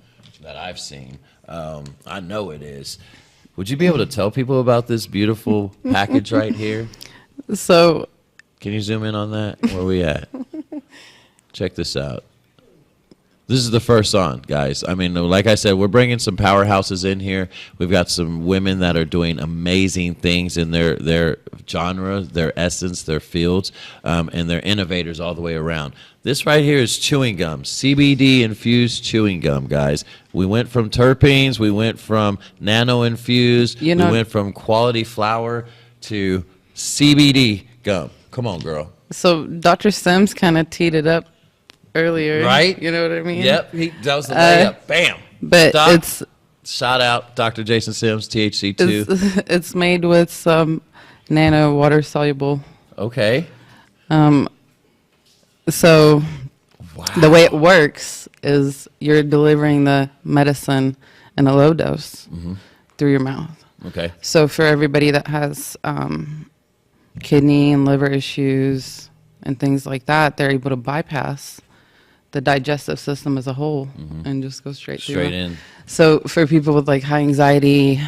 that I've seen. I know it is. Would you be able to tell people about this beautiful package right here? So, can you zoom in on that? Where we at? Check this out. This is the first on, guys. I mean, like I said, we're bringing some powerhouses in here. We've got some women that are doing amazing things in their genre, their essence, their fields, and they're innovators all the way around. This right here is chewing gum, CBD-infused chewing gum, guys. We went from terpenes, we went from nano-infused, we went from quality flower to CBD gum. Come on, girl. So Dr. Sims kind of teed it up earlier, right? You know what I mean? Yep, that was the layup. Bam. But it's shout out Dr. Jason Sims, THC2. It's made with some water soluble. Okay. So The way it works is you're delivering the medicine in a low dose through your mouth. Okay. So for everybody that has kidney and liver issues and things like that, they're able to bypass the digestive system as a whole and just go straight through. Straight in. So for people with like high anxiety,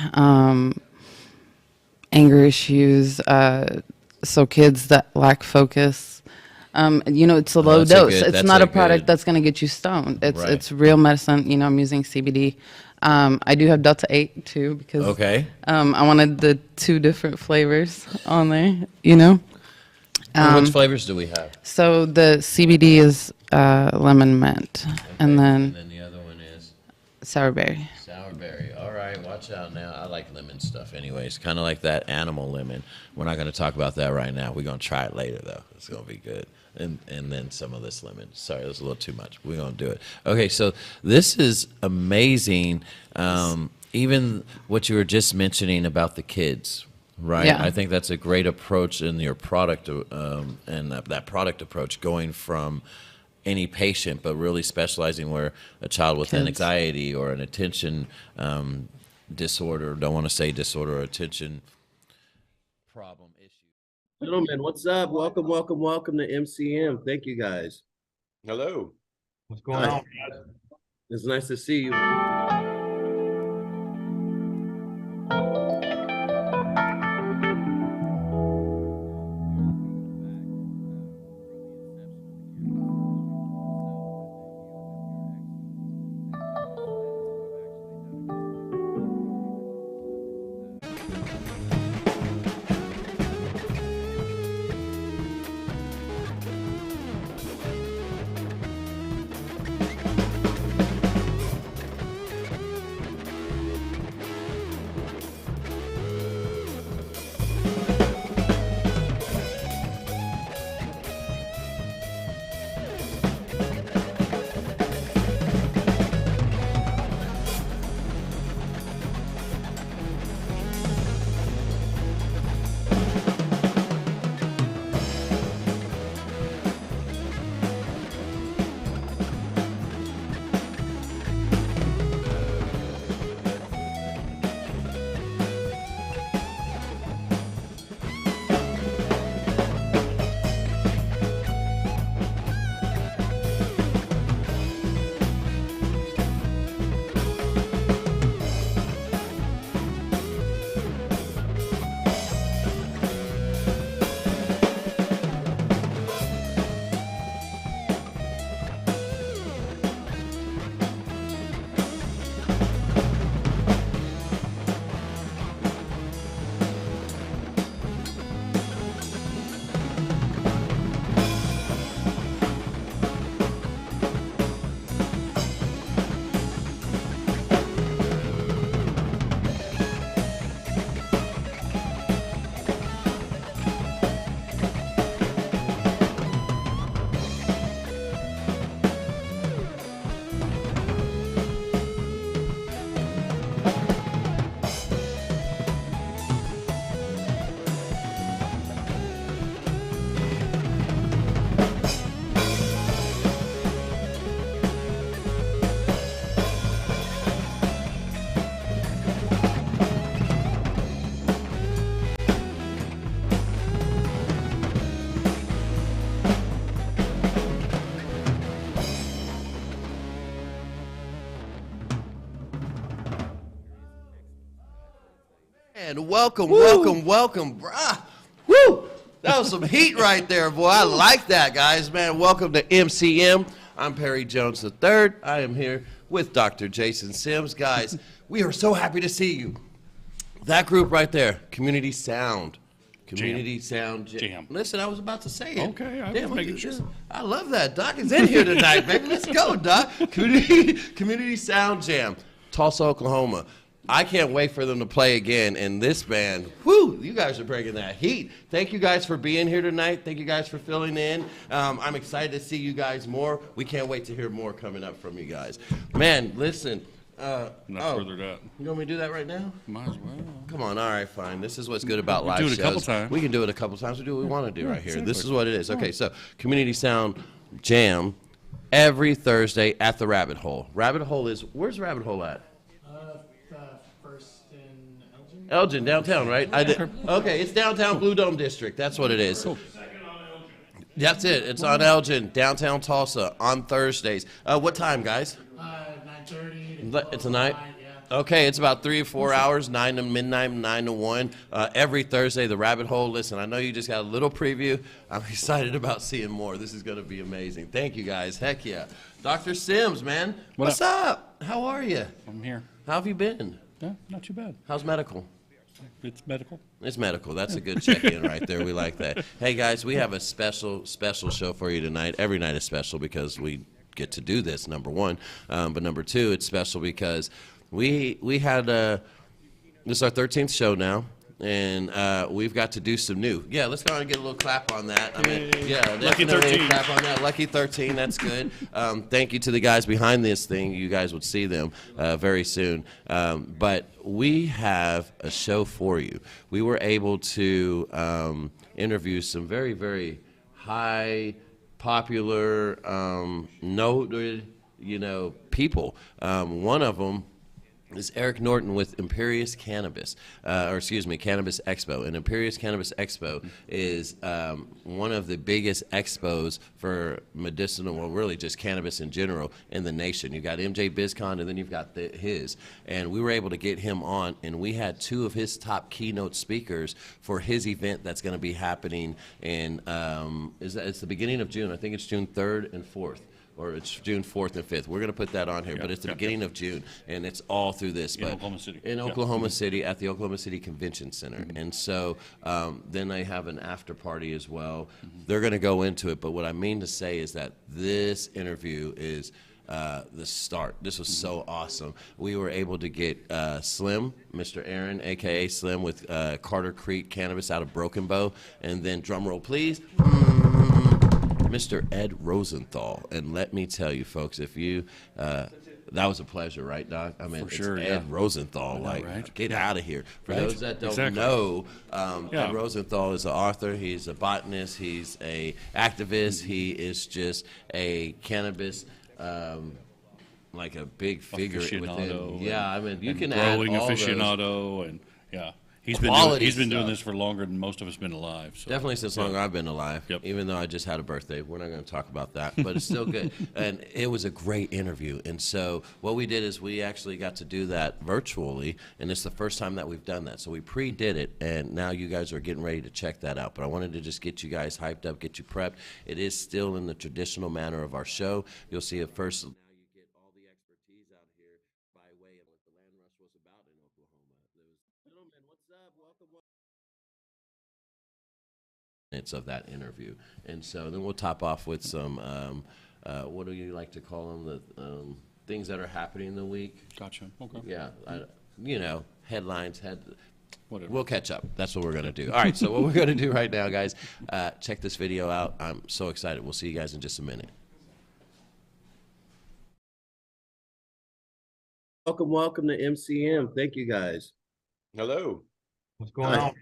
anger issues, so kids that lack focus, it's a low dose. It's not a product that's going to get you stoned. It's real medicine. I'm using CBD. I do have Delta 8 too because I wanted the 2 different flavors on there. Which flavors do we have? So the CBD is lemon mint, and then the other one is sour berry. Sour berry. All right, watch out now. I like lemon stuff anyways. Kind of like that animal lemon. We're not going to talk about that right now. We're going to try it later, though. It's going to be good. And then some of this lemon. Sorry, it was a little too much. We're going to do it. Okay, so this is amazing. Even what you were just mentioning about the kids, right? Yeah. I think that's a great approach in your product and that product approach going from any patient, but really specializing where a child with an anxiety or an attention disorder, don't want to say disorder, or attention problem issue. Gentlemen, what's up? Welcome to MCM. Thank you guys. Hello. What's going on? It's nice to see you. And welcome. Bruh. Woo! That was some heat right there, boy. I like that, guys, man. Welcome to MCM. I'm Perry Jones III. I am here with Dr. Jason Sims. Guys, we are so happy to see you. That group right there, Community Sound. Community Sound Jam. Listen, I was about to say it. Okay, I was making sure. I love that. Doc is in here tonight, baby. Let's go, Doc. Community Sound Jam, Tulsa, Oklahoma. I can't wait for them to play again. And this band, whoo, you guys are bringing that heat. Thank you guys for being here tonight. Thank you guys for filling in. I'm excited to see you guys more. We can't wait to hear more coming up from you guys. Man, listen. Not further that. You want me to do that right now? Might as well. Come on, all right, fine. This is what's good about live do shows. it a couple times. We can do it a couple times. We do what we want to do right here. Exactly. This is what it is. Okay, so Community Sound Jam, every Thursday at the Rabbit Hole. Rabbit Hole is, where's Rabbit Hole at? First in Elgin. Elgin, downtown, right? Okay, it's downtown Blue Dome District. That's what it is. Cool. That's it. It's on Elgin, downtown Tulsa, on Thursdays. What time, guys? 9:30. It's a night? Yeah. Okay, it's about 3 or 4 hours, 9 to midnight, 9 to 1. Every Thursday, the Rabbit Hole. Listen, I know you just got a little preview. I'm excited about seeing more. This is going to be amazing. Thank you, guys. Heck yeah. Dr. Sims, man. What's up? How are you? I'm here. How have you been? Yeah, not too bad. How's medical? It's medical. It's medical. That's a good check-in right there. We like that. Hey, guys, we have a special show for you tonight. Every night is special because we get to do this, number one. But number two, it's special because we had this is our 13th show now, and we've got to do some new. Yeah, let's go on and get a little clap on that. I mean, yeah, Lucky definitely 13. a clap on that. Lucky 13, that's good. Thank you to the guys behind this thing. You guys would see them very soon. But we have a show for you. We were able to interview some very, very high, popular, noted, people. One of them is Eric Norton with Imperious Cannabis, Cannabis Expo. And Imperious Cannabis Expo is one of the biggest expos for medicinal, well, really just cannabis in general in the nation. You've got MJ BizCon, and then you've got his. And we were able to get him on, and we had two of his top keynote speakers for his event that's going to be happening in, it's the beginning of June. I think it's June 3rd and 4th. Or it's June 4th and 5th. We're going to put that on here, but it's the beginning of June, and it's all through this. In Oklahoma City. In Oklahoma City at the Oklahoma City Convention Center. And so then they have an after party as well. They're going to go into it, but what I mean to say is that this interview is the start. This was so awesome. We were able to get Slim, Mr. Aaron, a.k.a. Slim, with Carter Creek Cannabis out of Broken Bow, and then drum roll, please. Mr. Ed Rosenthal. And let me tell you, folks, if you, that was a pleasure, right, Doc? I mean, For sure, it's yeah. Ed Rosenthal. Right? Get out of here. For Right? those that don't Exactly. know, Yeah. Ed Rosenthal is an author. He's a botanist. He's a activist. He is just a cannabis, like a big figure Aficionado within. Yeah, I mean, you and can add growing all those. aficionado, and yeah, he's Quality been doing stuff. this for longer than most of us been alive. So. Definitely since longer I've been alive. Yep. Even though I just had a birthday. We're not going to talk about that, but it's still good. And it was a great interview. And so what we did is we actually got to do that virtually, and it's the first time that we've done that. So we pre-did it, and now you guys are getting ready to check that out. But I wanted to just get you guys hyped up, get you prepped. It is still in the traditional manner of our show. You'll see it first. Now you get all the expertise out here by way of what the land rush was about in Oklahoma. Gentlemen, what's up? Welcome. Minutes of that interview, and so then we'll top off with some what do you like to call them, the things that are happening in the week. Gotcha. Okay. Yeah, headlines. Whatever. We'll catch up. That's what we're gonna do. All right, so what we're gonna do right now, guys, check this video out. I'm so excited. We'll see you guys in just a minute. Welcome to MCM. Thank you, guys. Hello. What's going on?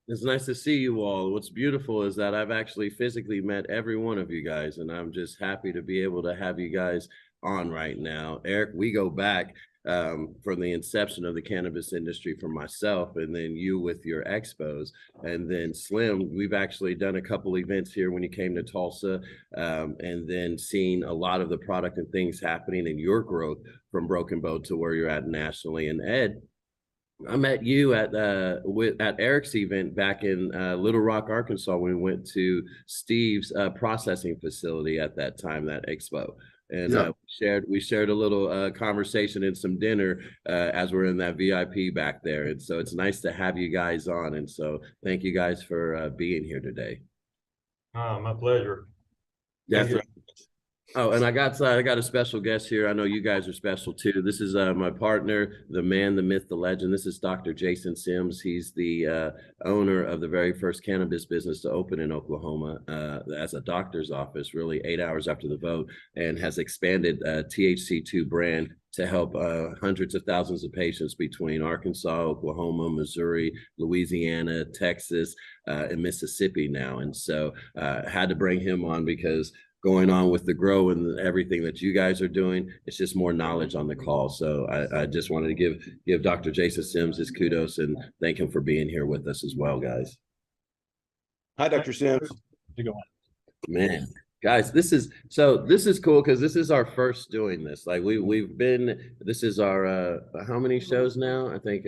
It's nice to see you all. What's beautiful is that I've actually physically met every one of you guys, and I'm just happy to be able to have you guys on right now. Eric, we go back from the inception of the cannabis industry for myself, and then you with your expos, and then Slim, we've actually done a couple events here when you came to Tulsa, and then seen a lot of the product and things happening in your growth from Broken Bow to where you're at nationally. And Ed, I met you at Eric's event back in Little Rock, Arkansas, when we went to Steve's processing facility at that time, that expo. And we shared a little conversation and some dinner as we're in that VIP back there. And so it's nice to have you guys on. And so thank you guys for being here today. My pleasure. Definitely. Oh, and I got a special guest here. I know you guys are special too. This is my partner, the man, the myth, the legend. This is Dr. Jason Sims. He's the owner of the very first cannabis business to open in Oklahoma as a doctor's office, really 8 hours after the vote, and has expanded THC2 brand to help hundreds of thousands of patients between Arkansas, Oklahoma, Missouri, Louisiana, Texas, and Mississippi now. And so had to bring him on because going on with the grow and everything that you guys are doing. It's just more knowledge on the call. So I just wanted to give Dr. Jason Sims his kudos and thank him for being here with us as well, guys. Hi, Dr. Sims. Man, guys, this is cool because this is our first doing this. Like this is our how many shows now? I think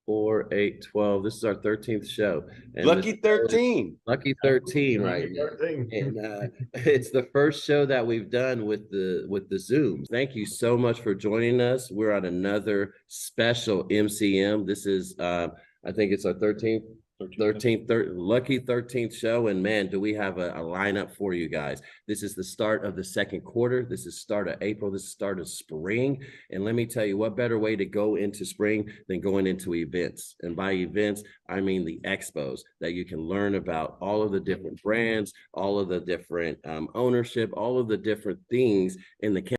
4, 8, 12. This is our 13th show. And Lucky 13. Lucky 13 right now. And it's the first show that we've done with the Zooms. Thank you so much for joining us. We're on another special MCM. This is I think it's our 13th lucky 13th show. And man, do we have a lineup for you guys. This is the start of the second quarter. This is start of April. This is start of spring. And let me tell you, what better way to go into spring than going into events? And by events, I mean the expos that you can learn about all of the different brands, all of the different ownership, all of the different things in the cannabis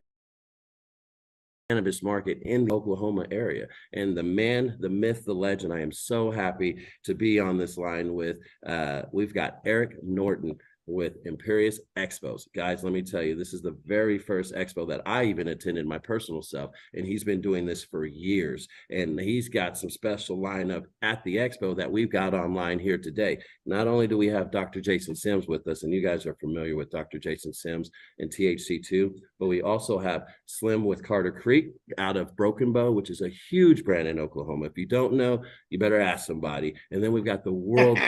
market in the Oklahoma area. And the man, the myth, the legend, I am so happy to be on this line with, we've got Eric Norton with Imperious Expos. Guys, let me tell you, this is the very first expo that I even attended my personal self, and he's been doing this for years. And he's got some special lineup at the expo that we've got online here today. Not only do we have Dr. Jason Sims with us, and you guys are familiar with Dr. Jason Sims and THC2, but we also have Slim with Carter Creek out of Broken Bow, which is a huge brand in Oklahoma. If you don't know, you better ask somebody. And then we've got the world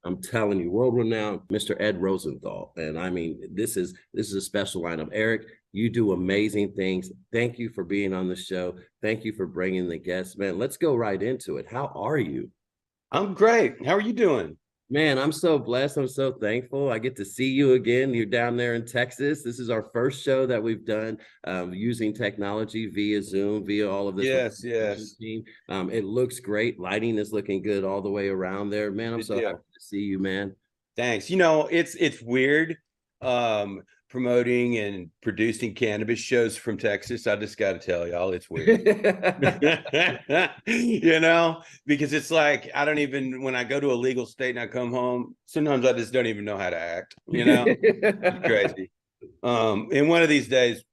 I'm telling you, world-renowned Mr. Ed Rosenthal. And I mean, this is a special lineup. Eric, you do amazing things. Thank you for being on the show. Thank you for bringing the guests. Man, let's go right into it. How are you? I'm great. How are you doing? Man, I'm so blessed. I'm so thankful. I get to see you again. You're down there in Texas. This is our first show that we've done using technology via Zoom, via all of this. Yes. Team. It looks great. Lighting is looking good all the way around there. Man, I'm so happy to see you, man. Thanks. You know, it's weird promoting and producing cannabis shows from Texas. I just got to tell y'all, it's weird. You know, because it's like, I don't even, when I go to a legal state and I come home, sometimes I just don't even know how to act, you know. It's crazy. And one of these days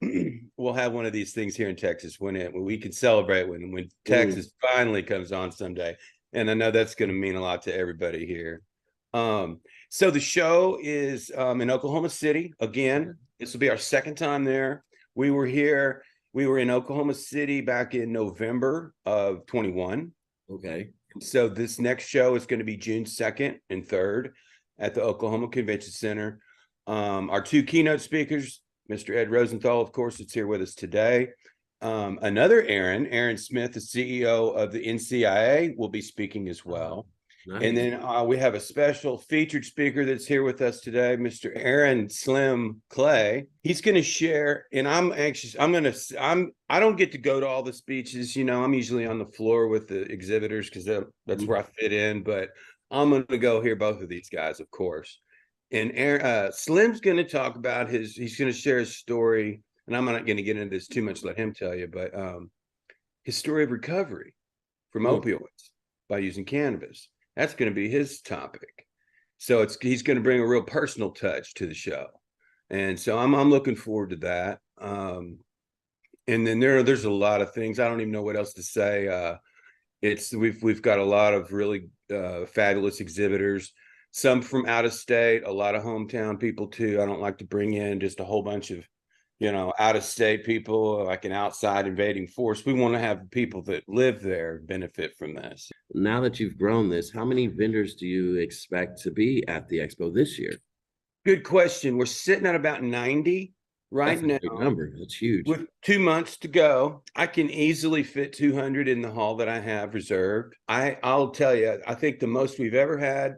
we'll have one of these things here in Texas when we can celebrate when Texas finally comes on someday. And I know that's going to mean a lot to everybody here. So the show is in Oklahoma City. Again, this will be our second time there. We were in Oklahoma City back in November of 21. Okay. So this next show is going to be June 2nd and 3rd at the Oklahoma Convention Center. Our two keynote speakers, Mr. Ed Rosenthal, of course, is here with us today. Another Aaron Smith, the CEO of the NCIA, will be speaking as well. Nice. And then we have a special featured speaker that's here with us today, Mr. Aaron Slim Clay. He's going to share, and I'm anxious. I don't get to go to all the speeches. You know, I'm usually on the floor with the exhibitors because that's where I fit in. But I'm going to go hear both of these guys, of course. And Aaron, Slim's going to talk about he's going to share his story. And I'm not going to get into this too much, let him tell you, but his story of recovery from opioids by using cannabis. That's going to be his topic. So he's going to bring a real personal touch to the show. And so I'm looking forward to that. And then there's a lot of things. I don't even know what else to say. We've got a lot of really fabulous exhibitors, some from out of state, a lot of hometown people too. I don't like to bring in just a whole bunch of, you know, out of state people, like an outside invading force. We want to have people that live there benefit from this. Now that you've grown this, how many vendors do you expect to be at the expo this year? Good question. We're sitting at about 90 right now. Big number. That's huge. With 2 months to go, I can easily fit 200 in the hall that I have reserved. I'll tell you, I think the most we've ever had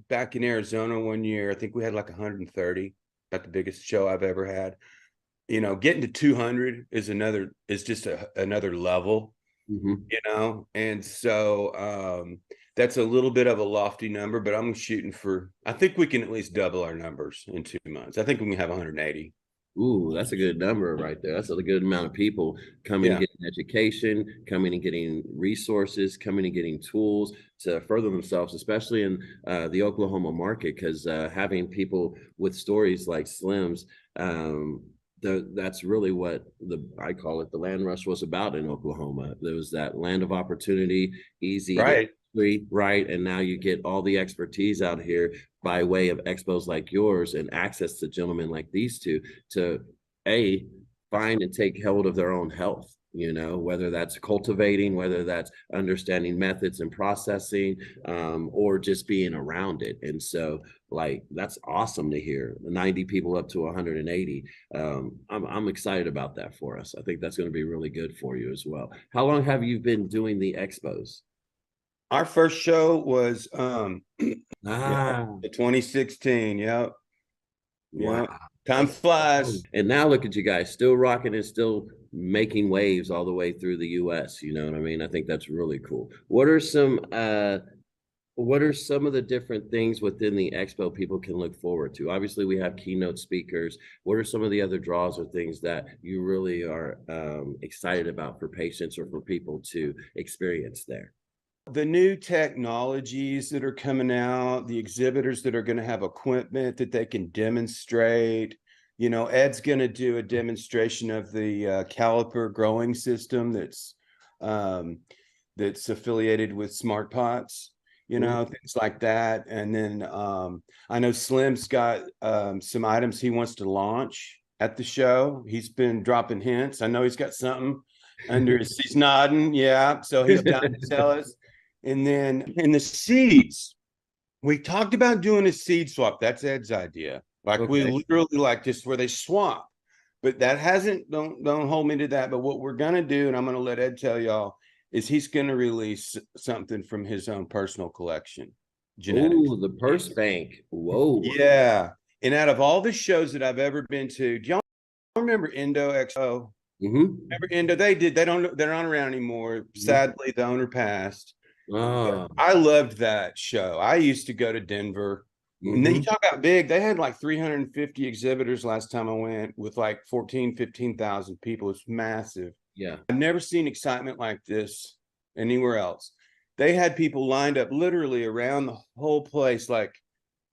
back in Arizona one year, I think we had like 130. Not the biggest show I've ever had. You know, getting to 200 is just another level, you know? And so that's a little bit of a lofty number, but I think we can at least double our numbers in 2 months. I think we can have 180. Ooh, that's a good number right there. That's a good amount of people coming and getting education, coming and getting resources, coming and getting tools to further themselves, especially in the Oklahoma market, because having people with stories like Slim's, that's really what I call it, the land rush was about in Oklahoma. There was that land of opportunity, easy, Right. right? And now you get all the expertise out here by way of expos like yours and access to gentlemen like these two to find and take hold of their own health, whether that's cultivating, whether that's understanding methods and processing, or just being around it. And so that's awesome to hear. 90 people up to 180. I'm excited about that for us. I think that's going to be really good for you as well. How long have you been doing the expos? Our first show was the 2016. Yep. Wow. Yep. Time flies. And now look at you guys still rocking and still making waves all the way through the US. You know what I mean? I think that's really cool. What are some of the different things within the expo people can look forward to? Obviously, we have keynote speakers. What are some of the other draws or things that you really are excited about for patients or for people to experience there? The new technologies that are coming out, the exhibitors that are going to have equipment that they can demonstrate. Ed's going to do a demonstration of the caliper growing system that's affiliated with Smart Pots, things like that. And then I know Slim's got some items he wants to launch at the show. He's been dropping hints. I know he's got something under his, he's nodding. Yeah. So he's down to tell us. And then in the seeds, we talked about doing a seed swap. That's Ed's idea. We literally just where they swap. But that hasn't, don't hold me to that. But what we're going to do, and I'm going to let Ed tell y'all, is he's going to release something from his own personal collection. Genetics. Ooh, the purse bank. Whoa. Yeah. And out of all the shows that I've ever been to, do y'all remember Indo Expo? Remember Indo? They're not around anymore. Sadly, the owner passed. I loved that show. I used to go to Denver. And then you talk about big, they had like 350 exhibitors last time I went with like 15,000 people. It's massive. Yeah. I've never seen excitement like this anywhere else. They had people lined up literally around the whole place. Like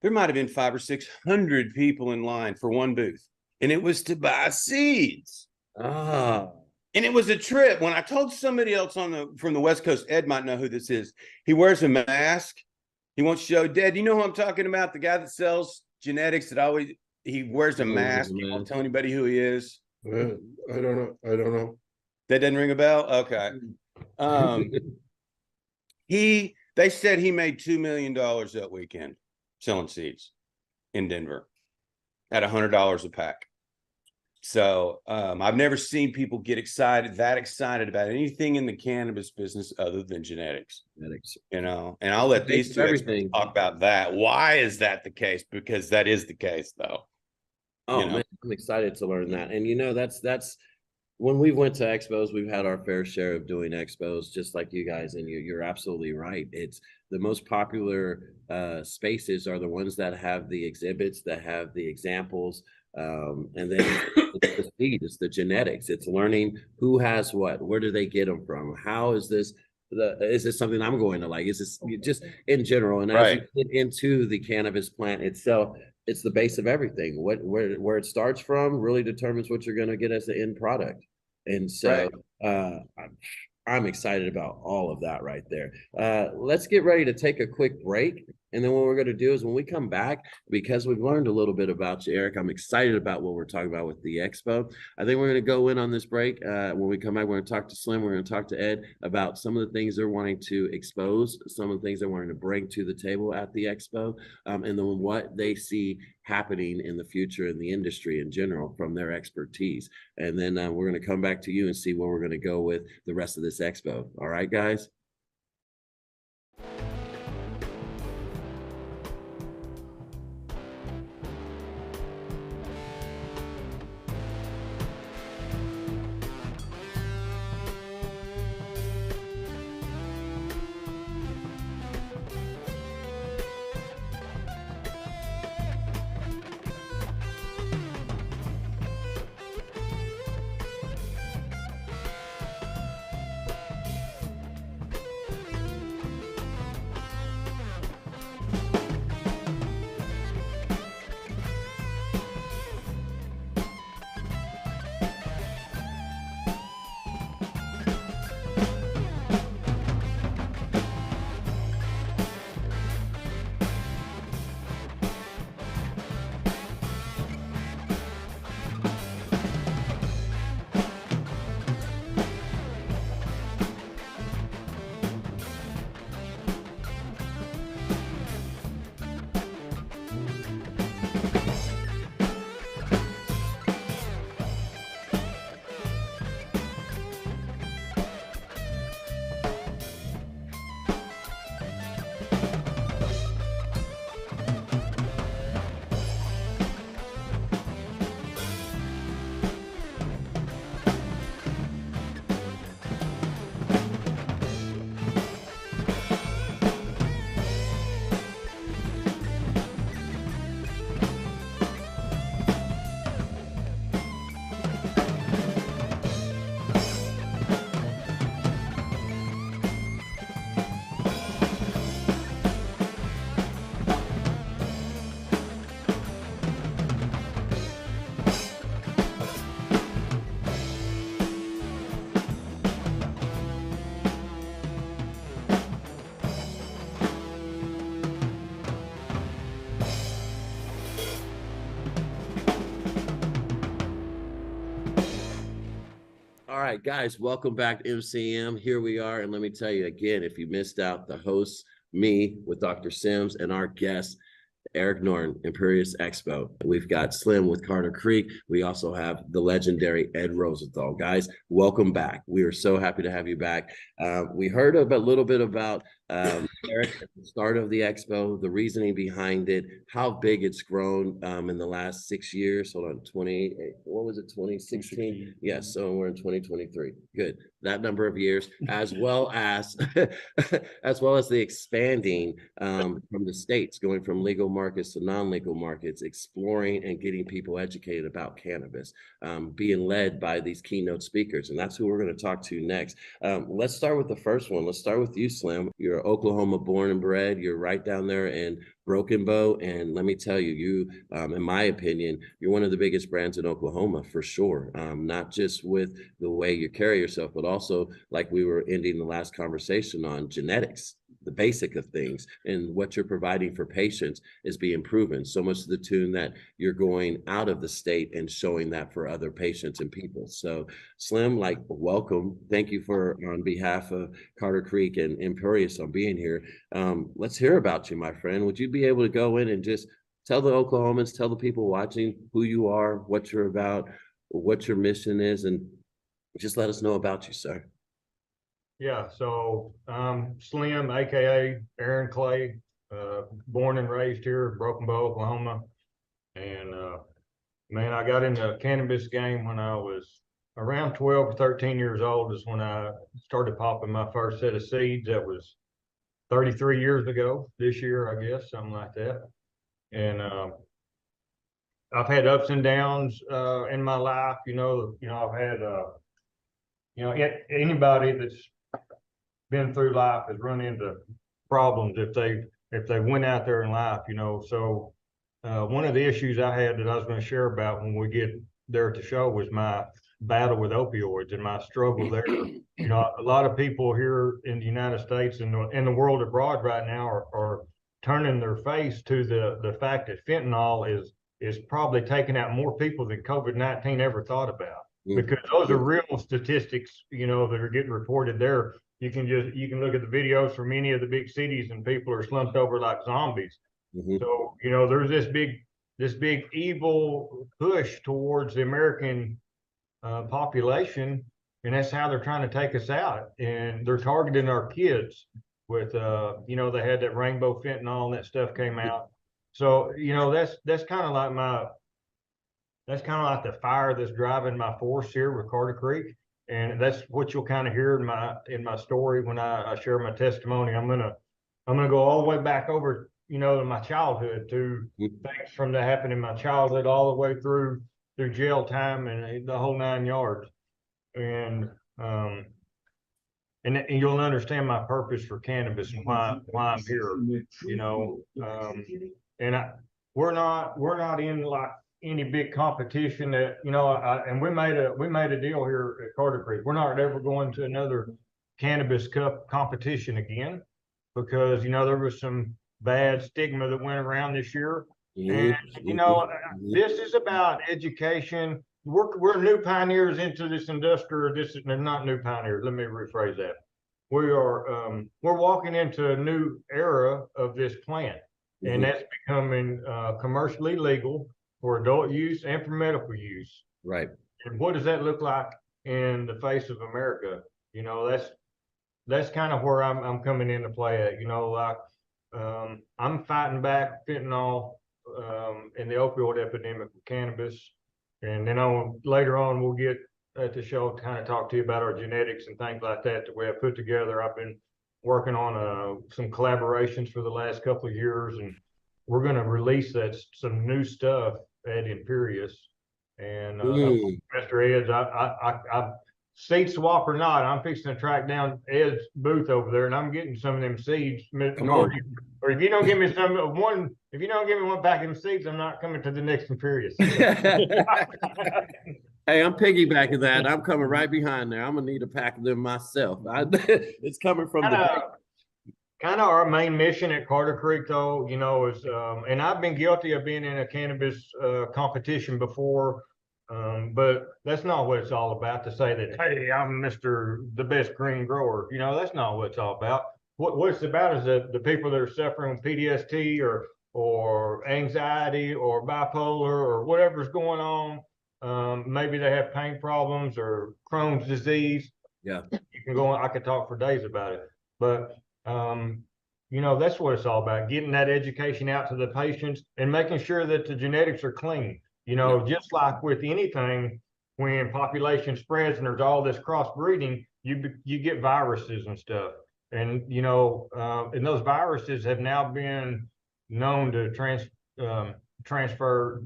there might have been 500 or 600 people in line for one booth. And it was to buy seeds. And it was a trip. When I told somebody else from the West Coast, Ed might know who this is. He wears a mask. He wants to show Dad. You know who I'm talking about? The guy that sells genetics he wears a mask. He won't tell anybody who he is. I don't know. That doesn't ring a bell? Okay. They said he made $2 million that weekend selling seeds in Denver at $100 a pack. So I've never seen people get that excited about anything in the cannabis business other than genetics. And I'll let these two experts talk about that. Why is that the case? Because that is the case, though. Man, I'm excited to learn that. And that's when we went to expos, we've had our fair share of doing expos, just like you guys. And you're absolutely right. It's the most popular spaces are the ones that have the exhibits, that have the examples. And then it's the seed, it's the genetics, it's learning who has what, where do they get them from, how is this something I'm going to like, is this just in general. And as you get into the cannabis plant itself, it's the base of everything. Where it starts from really determines what you're going to get as the end product. And so I'm excited about all of that right there. Let's get ready to take a quick break. And then what we're going to do is when we come back, because we've learned a little bit about you, Eric, I'm excited about what we're talking about with the expo. I think we're going to go in on this break. When we come back, we're going to talk to Slim. We're going to talk to Ed about some of the things they're wanting to expose, some of the things they're wanting to bring to the table at the expo, and then what they see happening in the future in the industry in general from their expertise. And then we're going to come back to you and see where we're going to go with the rest of this expo. All right, guys? right, guys, welcome back to MCM. Here we are. And let me tell you again, if you missed out, the hosts, me with Dr. Sims, and our guest, Eric Norton, Imperious Expo. We've got Slim with Carter Creek. We also have the legendary Ed Rosenthal. Guys, welcome back. We are so happy to have you back. We heard a little bit about Eric at the start of the expo, the reasoning behind it, how big it's grown in the last 6 years. Hold on, 2016? Yes, so we're in 2023. Good. That number of years, as well as as well as the expanding from the states, going from legal markets to non-legal markets, exploring and getting people educated about cannabis, being led by these keynote speakers. And that's who we're going to talk to next. Let's start with the first one. Let's start with you, Slim. You're Oklahoma born and bred. You're right down there in Broken Bow. And let me tell you, in my opinion, you're one of the biggest brands in Oklahoma for sure. Not just with the way you carry yourself, but also like we were ending the last conversation on genetics, the basic of things, and what you're providing for patients is being proven. So much to the tune that you're going out of the state and showing that for other patients and people. So Slim, like, welcome. Thank you for, on behalf of Carter Creek and Imperious, on being here. Let's hear about you, my friend. Would you be able to go in and just tell the Oklahomans, tell the people watching who you are, what you're about, what your mission is, and just let us know about you, sir. Yeah, so Slim, aka Aaron Clay, born and raised here in Broken Bow, Oklahoma. And man, I got in the cannabis game when I was around 12 or 13 years old is when I started popping my first set of seeds. That was 33 years ago this year, I guess, something like that. And I've had ups and downs in my life. I've had anybody that's been through life has run into problems if they went out there in life. So one of the issues I had that I was going to share about when we get there at the show was my battle with opioids and my struggle there. A lot of people here in the United States and in the world abroad right now are turning their face to the fact that fentanyl is probably taking out more people than COVID-19 ever thought about. Because those are real statistics, that are getting reported there. You can look at the videos from any of the big cities and people are slumped over like zombies. So, there's this big evil push towards the American population, and that's how they're trying to take us out. And they're targeting our kids with, they had that rainbow fentanyl and that stuff came out. So, that's kind of like the fire that's driving my force here with Carter Creek. And that's what you'll kind of hear in my story when I share my testimony. I'm gonna go all the way back over, to my childhood, to things from that happened in my childhood all the way through jail time and the whole 9 yards. And you'll understand my purpose for cannabis and why I'm here. We're not in like any big competition that, and we made a deal here at Carter Creek. We're not ever going to another cannabis cup competition again because, there was some bad stigma that went around this year. And, this is about education. We're new pioneers into this industry. They're not new pioneers. Let me rephrase that. We're walking into a new era of this plant, and that's becoming commercially legal for adult use and for medical use. Right. And what does that look like in the face of America? That's kind of where I'm coming into play at. I'm fighting back fentanyl and the opioid epidemic with cannabis. And then later on, we'll get at the show to kind of talk to you about our genetics and things like that we have put together. I've been working on some collaborations for the last couple of years, and we're going to release some new stuff at Imperious. And Mr. Ed's, I seed swap or not, I'm fixing to track down Ed's booth over there, and I'm getting some of them seeds. Norty, or if you don't give me one pack of them seeds, I'm not coming to the next Imperious. Hey, I'm piggybacking that. I'm coming right behind there. I'm gonna need a pack of them myself. It's coming from kind of our main mission at Carter Creek, though, is, and I've been guilty of being in a cannabis competition before, But that's not what it's all about to say that, hey, I'm the best green grower. That's not what it's all about. What it's about is that the people that are suffering with PTSD or anxiety or bipolar or whatever's going on, maybe they have pain problems or Crohn's disease. Yeah. You can go on, I could talk for days about it. But that's what it's all about, getting that education out to the patients and making sure that the genetics are clean. Just like with anything, when population spreads and there's all this crossbreeding, you get viruses and stuff. And and those viruses have now been known to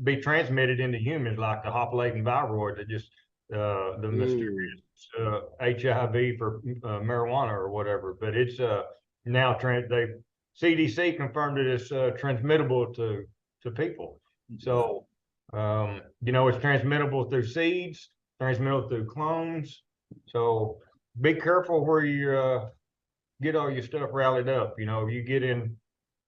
be transmitted into humans, like the Hopalatin viroid that just the mysterious HIV for marijuana or whatever. But it's now CDC confirmed it as transmittable to people. So it's transmittable through seeds, transmittable through clones. So be careful where you get all your stuff rallied up. You get in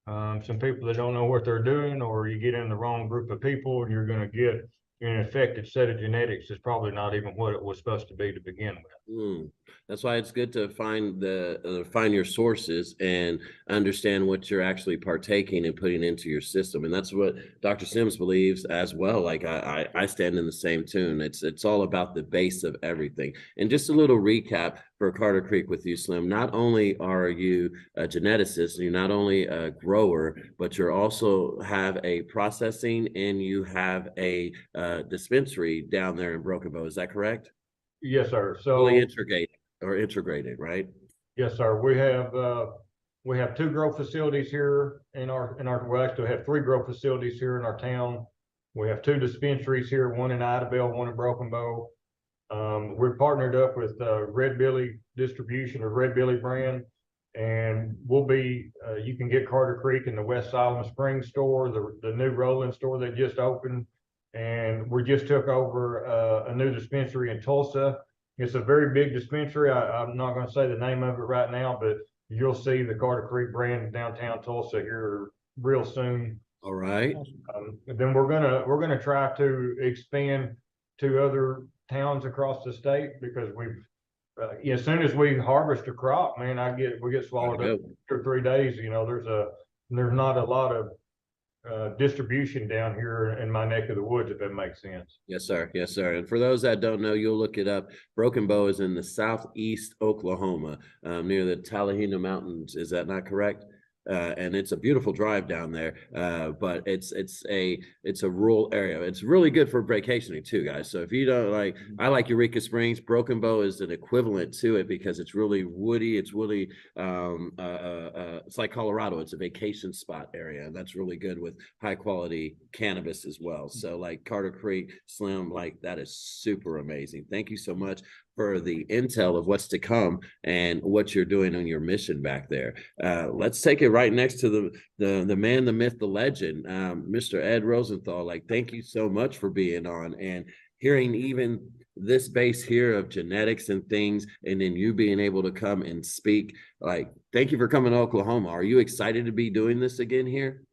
some people that don't know what they're doing, or you get in the wrong group of people, and you're going to get an infected set of genetics that's probably not even what it was supposed to be to begin with. That's why it's good to find find your sources and understand what you're actually partaking and putting into your system. And that's what Dr. Sims believes as well. Like I stand in the same tune. It's all about the base of everything. And just a little recap for Carter Creek with you, Slim. Not only are you a geneticist, you're not only a grower, but you also have a processing and you have a dispensary down there in Broken Bow. Is that correct? Yes, sir. So fully integrated, right? Yes, sir. We have 2 grow facilities here we actually have 3 grow facilities here in our town. We have 2 dispensaries here, one in Idabel, one in Broken Bow. We're partnered up with Red Billy Distribution or Red Billy brand, and you can get Carter Creek in the West Siloam Springs store, the new Roland store that just opened. And we just took over a new dispensary in Tulsa. It's a very big dispensary. I'm not going to say the name of it right now, but you'll see the Carter Creek brand in downtown Tulsa here real soon. All right. Then we're gonna try to expand to other towns across the state, because as soon as we harvest a crop, man, we get swallowed up 2 or 3 days. There's not a lot of distribution down here in my neck of the woods, if that makes sense. Yes, sir. Yes, sir. And for those that don't know, you'll look it up. Broken Bow is in the southeast Oklahoma, near the Tallahassee Mountains. Is that not correct? And it's a beautiful drive down there, but it's a rural area. It's really good for vacationing too, guys. So if you don't I like Eureka Springs. Broken Bow is an equivalent to it because it's really woody. It's really it's like Colorado. It's a vacation spot area, and that's really good with high quality cannabis as well. So like Carter Creek, Slim, that is super amazing. Thank you so much for the intel of what's to come and what you're doing on your mission back there. Let's take it right next to the man, the myth, the legend, Mr. Ed Rosenthal. Thank you so much for being on and hearing even this base here of genetics and things, and then you being able to come and speak. Thank you for coming to Oklahoma. Are you excited to be doing this again here?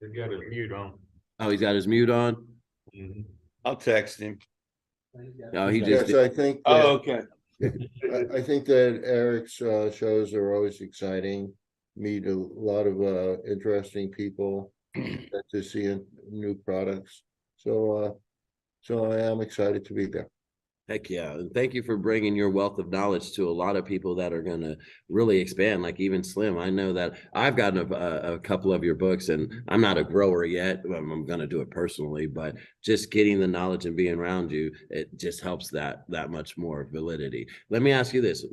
He's got his mute on. Oh, he's got his mute on? Mm-hmm. I'll text him. No, he just. Yes, I think. Okay. I think that Eric's shows are always exciting. Meet a lot of interesting people to see new products. So I am excited to be there. Heck yeah. And thank you for bringing your wealth of knowledge to a lot of people that are going to really expand, like even Slim. I know that I've gotten a couple of your books, and I'm not a grower yet. I'm going to do it personally, but just getting the knowledge and being around you, it just helps that much more validity. Let me ask you this.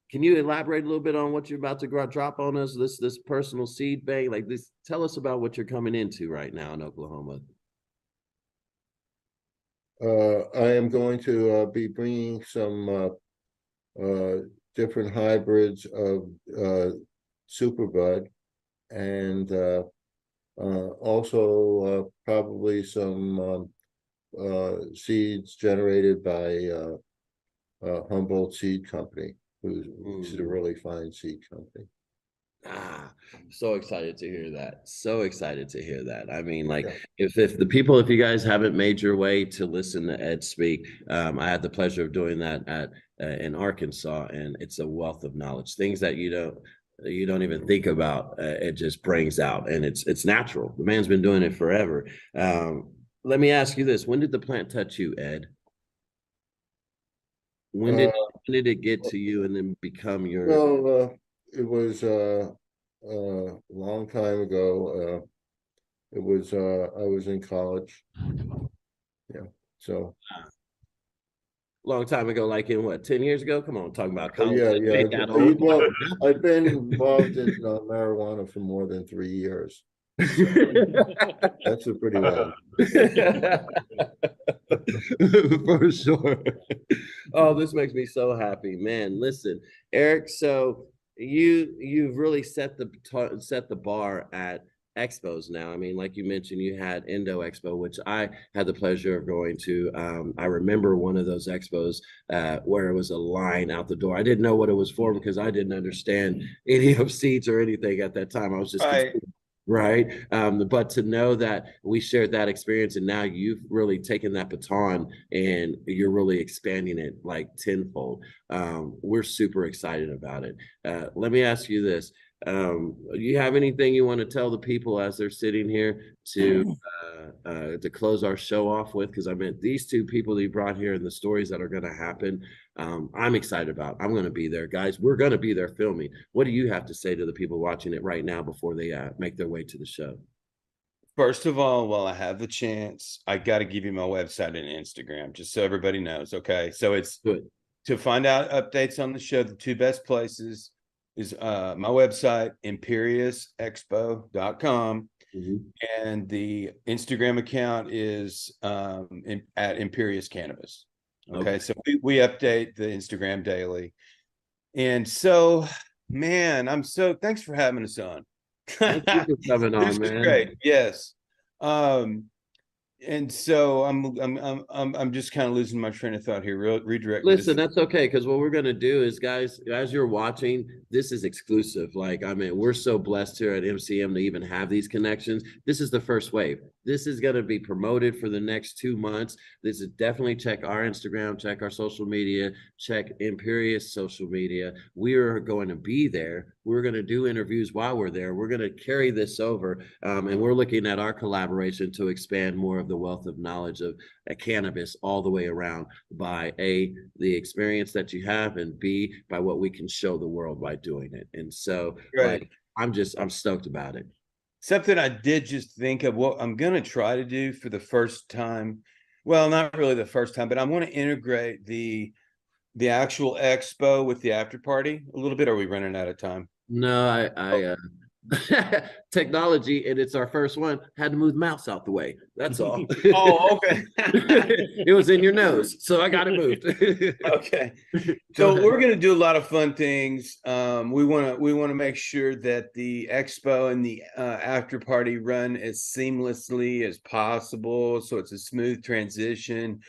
Can you elaborate a little bit on what you're about to drop on us, this personal seed bank? Tell us about what you're coming into right now in Oklahoma. I am going to be bringing some different hybrids of Superbud, and also probably some seeds generated by Humboldt Seed Company, which is a really fine seed company. So excited to hear that. So excited to hear that. I mean, like, if if you guys haven't made your way to listen to Ed speak, I had the pleasure of doing that at in Arkansas, and it's a wealth of knowledge, things that you don't even think about. It just brings out, and it's natural. The man's been doing it forever. Let me ask you this: when did the plant touch you, Ed? When did it get to you and then become your? Well, it was a long time ago. It was I was in college. Yeah, so Long time ago, like in what, 10 years ago? Come on, talking about college. yeah. That old. Well, I've been involved in marijuana for more than 3 years. That's a pretty long. For sure. Oh, this makes me so happy, man. Listen, Eric, so you've really set the bar at expos now. I mean, like you mentioned, you had Indo Expo, which I had the pleasure of going to. I remember one of those expos where it was a line out the door. I didn't know what it was for because I didn't understand any of seeds or anything at that time. I was just right. But to know that we shared that experience and now you've really taken that baton and you're really expanding it like tenfold. We're super excited about it. Let me ask you this. You have anything you want to tell the people as they're sitting here to close our show off with? Because I meant these two people that you brought here and the stories that are going to happen. I'm excited about. I'm going to be there, guys. We're going to be there filming. What do you have to say to the people watching it right now before they make their way to the show? First of all, while I have the chance, I got to give you my website and Instagram, just so everybody knows. Okay, so it's good to find out updates on the show. The two best places is my website, ImperiousExpo.com. And the Instagram account is at Imperious Cannabis. Okay. So we update the Instagram daily. And so, man, thanks for having us on. Thank you for coming on, man. Great. Yes. And so I'm just kind of losing my train of thought here. Redirect. Listen, that's okay, because what we're gonna do is, guys, as you're watching, this is exclusive. Like, I mean, we're so blessed here at MCM to even have these connections. This is the first wave. This is gonna be promoted for the next 2 months. This is definitely check our Instagram, check our social media, check Imperious social media. We are going to be there. We're going to do interviews while we're there. We're going to carry this over, and we're looking at our collaboration to expand more of the wealth of knowledge of cannabis all the way around by A, the experience that you have, and B, by what we can show the world by doing it. And so like, I'm stoked about it. Something I did just think of what I'm going to try to do for the first time. Well, not really the first time, but I want to integrate the actual expo with the after party a little bit. Are we running out of time? No, technology, and it's our first one, had to move the mouse out the way. That's all. Oh, okay. It was in your nose, so I got it moved. Okay. So we're going to do a lot of fun things. We want to make sure that the expo and the after party run as seamlessly as possible, so it's a smooth transition.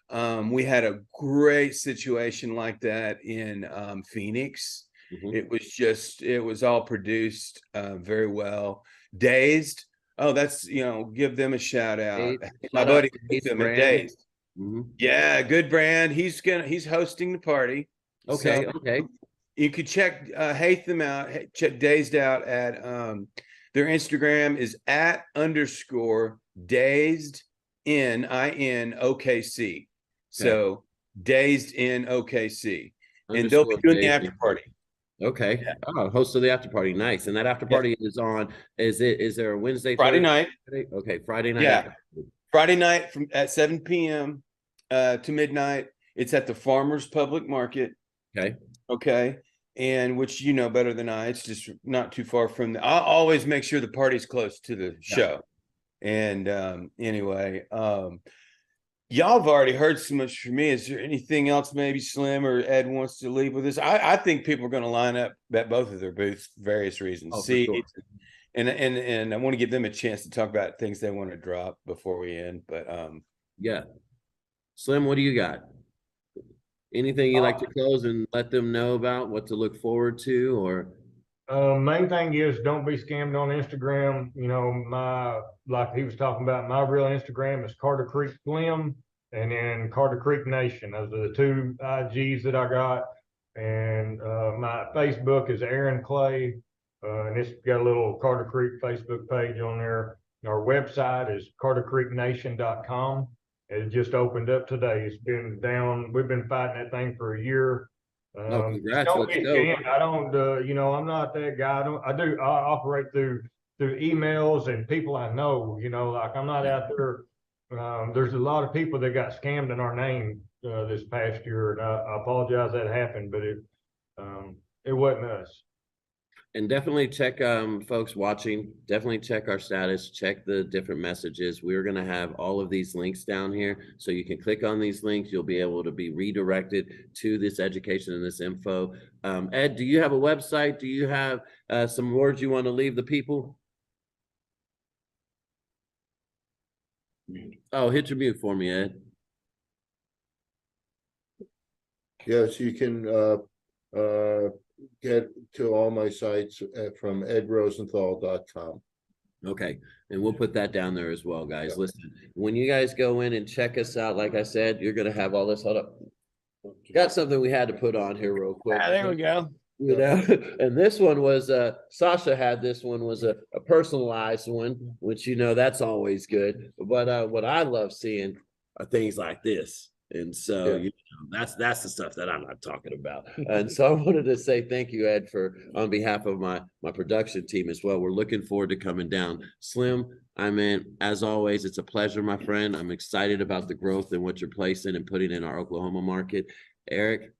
We had a great situation like that in Phoenix. It was all produced very well. Dazed. Oh, that's, give them a shout out. My buddy Dazed. Yeah, good brand. He's hosting the party. Okay. So okay. You could check them out, check Dazed out at their Instagram is @_dazed in OKC. So Dazed in OKC. And they'll be doing the after party. Okay. Yeah. Oh, host of the after party. Nice. And that after party is on, is there a Wednesday? Friday night. Okay. Friday night. Yeah. Friday night at 7 p.m. To midnight. It's at the Farmers Public Market. Okay. Okay. And which you know better than I. It's just not too far from I'll always make sure the party's close to the show. And anyway, y'all have already heard so much from me. Is there anything else maybe Slim or Ed wants to leave with us? I think people are going to line up at both of their booths for various reasons. Sure. And I want to give them a chance to talk about things they want to drop before we end. But yeah. Slim, what do you got? Anything you like to close and let them know about what to look forward to, or? Main thing is don't be scammed on Instagram. You know, like he was talking about, my real Instagram is Carter Creek Slim and then Carter Creek Nation. Those are the two IGs that I got. And my Facebook is Aaron Clay. And it's got a little Carter Creek Facebook page on there. Our website is cartercreeknation.com. It just opened up today. It's been down. We've been fighting that thing for a year. Congrats. Don't Let's get go. scammed. I don't, you know, I'm not that guy. I operate through emails and people I know, you know, like I'm not out there. There's a lot of people that got scammed in our name this past year, and I apologize that happened, but it wasn't us. And definitely check, folks watching, definitely check our status, check the different messages. We're going to have all of these links down here. So you can click on these links. You'll be able to be redirected to this education and this info. Ed, do you have a website? Do you have some words you want to leave the people? Oh, hit your mute for me, Ed. Yes, you can get to all my sites from edrosenthal.com. Okay, and we'll put that down there as well, guys. Listen, when you guys go in and check us out, like I said, you're going to have all this. Hold up. Got something we had to put on here real quick. There we go. You know, and this one was Sasha had this one was a personalized one, which, you know, that's always good. But what I love seeing are things like this. And so, you know, that's the stuff that I'm not talking about. And so I wanted to say thank you, Ed, for on behalf of my production team as well. We're looking forward to coming down. Slim, I mean, as always, it's a pleasure, my friend. I'm excited about the growth and what you're placing and putting in our Oklahoma market. Eric,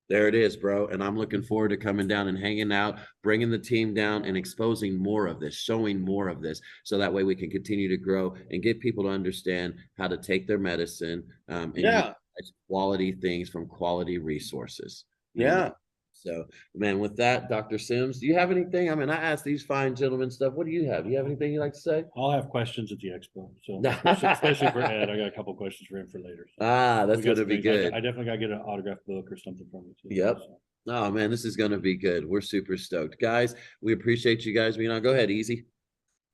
there it is, bro. And I'm looking forward to coming down and hanging out, bringing the team down and exposing more of this, showing more of this. So that way we can continue to grow and get people to understand how to take their medicine and utilize quality things from quality resources. Yeah. So, man, with that, Dr. Sims, do you have anything? I mean, I asked these fine gentlemen stuff. What do you have? Do you have anything you'd like to say? I'll have questions at the expo. So especially for Ed, I got a couple questions for him for later. So that's going to be good. I definitely got to get an autographed book or something from you too. Yep. So. Oh, man, this is going to be good. We're super stoked. Guys, we appreciate you guys being on. Go ahead, Easy.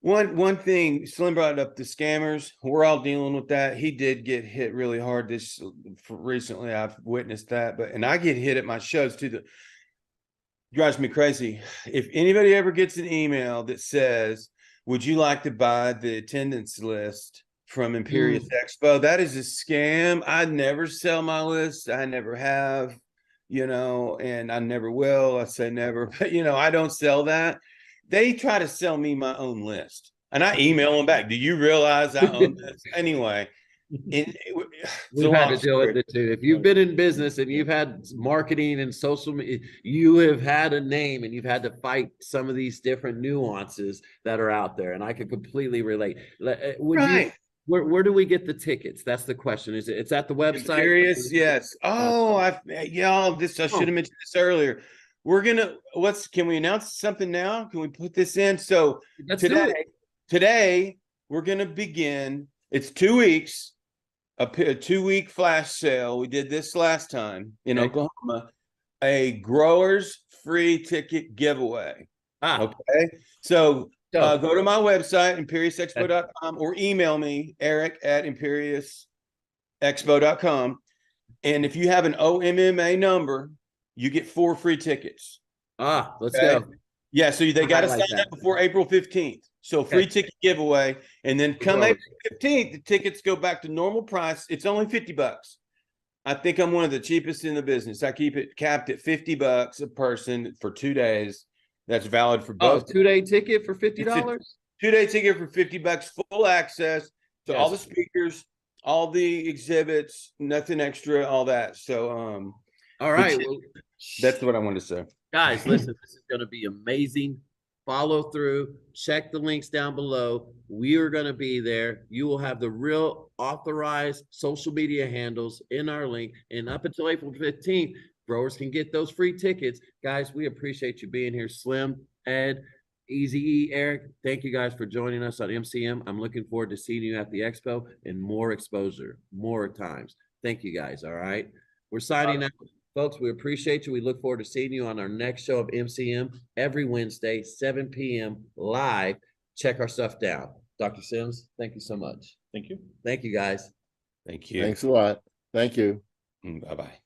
One thing, Slim brought up the scammers. We're all dealing with that. He did get hit really hard recently. I've witnessed that, and I get hit at my shows too. Drives me crazy. If anybody ever gets an email that says, would you like to buy the attendance list from Imperious Expo? That is a scam. I never sell my list. I never have, you know, and I never will. I say never, but you know, I don't sell that. They try to sell me my own list and I email them back. Do you realize I own this? Anyway, we've had to deal with it too. If you've been in business and you've had marketing and social media, you have had a name and you've had to fight some of these different nuances that are out there. And I can completely relate. Where do we get the tickets? That's the question. Is it's at the website? Imperious, yes. Oh, I should have mentioned this earlier. We're gonna can we announce something now? Can we put this in? So today we're gonna begin. It's 2 weeks. A 2-week flash sale. We did this last time in Oklahoma. A growers free ticket giveaway. Okay. So go to my website, ImperiousExpo.com, or email me, Eric@ImperiousExpo.com. And if you have an OMMA number, you get 4 free tickets. Let's go. Yeah. So they got to sign up before April 15th. So free ticket giveaway, and then come April 15th, the tickets go back to normal price. It's only $50. I think I'm one of the cheapest in the business. I keep it capped at $50 a person for 2 days. That's valid for both. 2-day ticket for $50? 2-day ticket for $50, full access to all the speakers, all the exhibits, nothing extra, all that. So, all right. That's what I wanted to say. Guys, listen, this is going to be amazing. Follow through, check the links down below. We are going to be there. You will have the real authorized social media handles in our link. And up until April 15th, growers can get those free tickets. Guys, we appreciate you being here. Slim, Ed, Easy E, Eric, thank you guys for joining us on MCM. I'm looking forward to seeing you at the expo and more exposure, more times. Thank you guys. All right. We're signing out. Folks, we appreciate you. We look forward to seeing you on our next show of MCM every Wednesday, 7 p.m. live. Check our stuff down. Dr. Sims, thank you so much. Thank you. Thank you, guys. Thank you. Thanks a lot. Thank you. Bye-bye.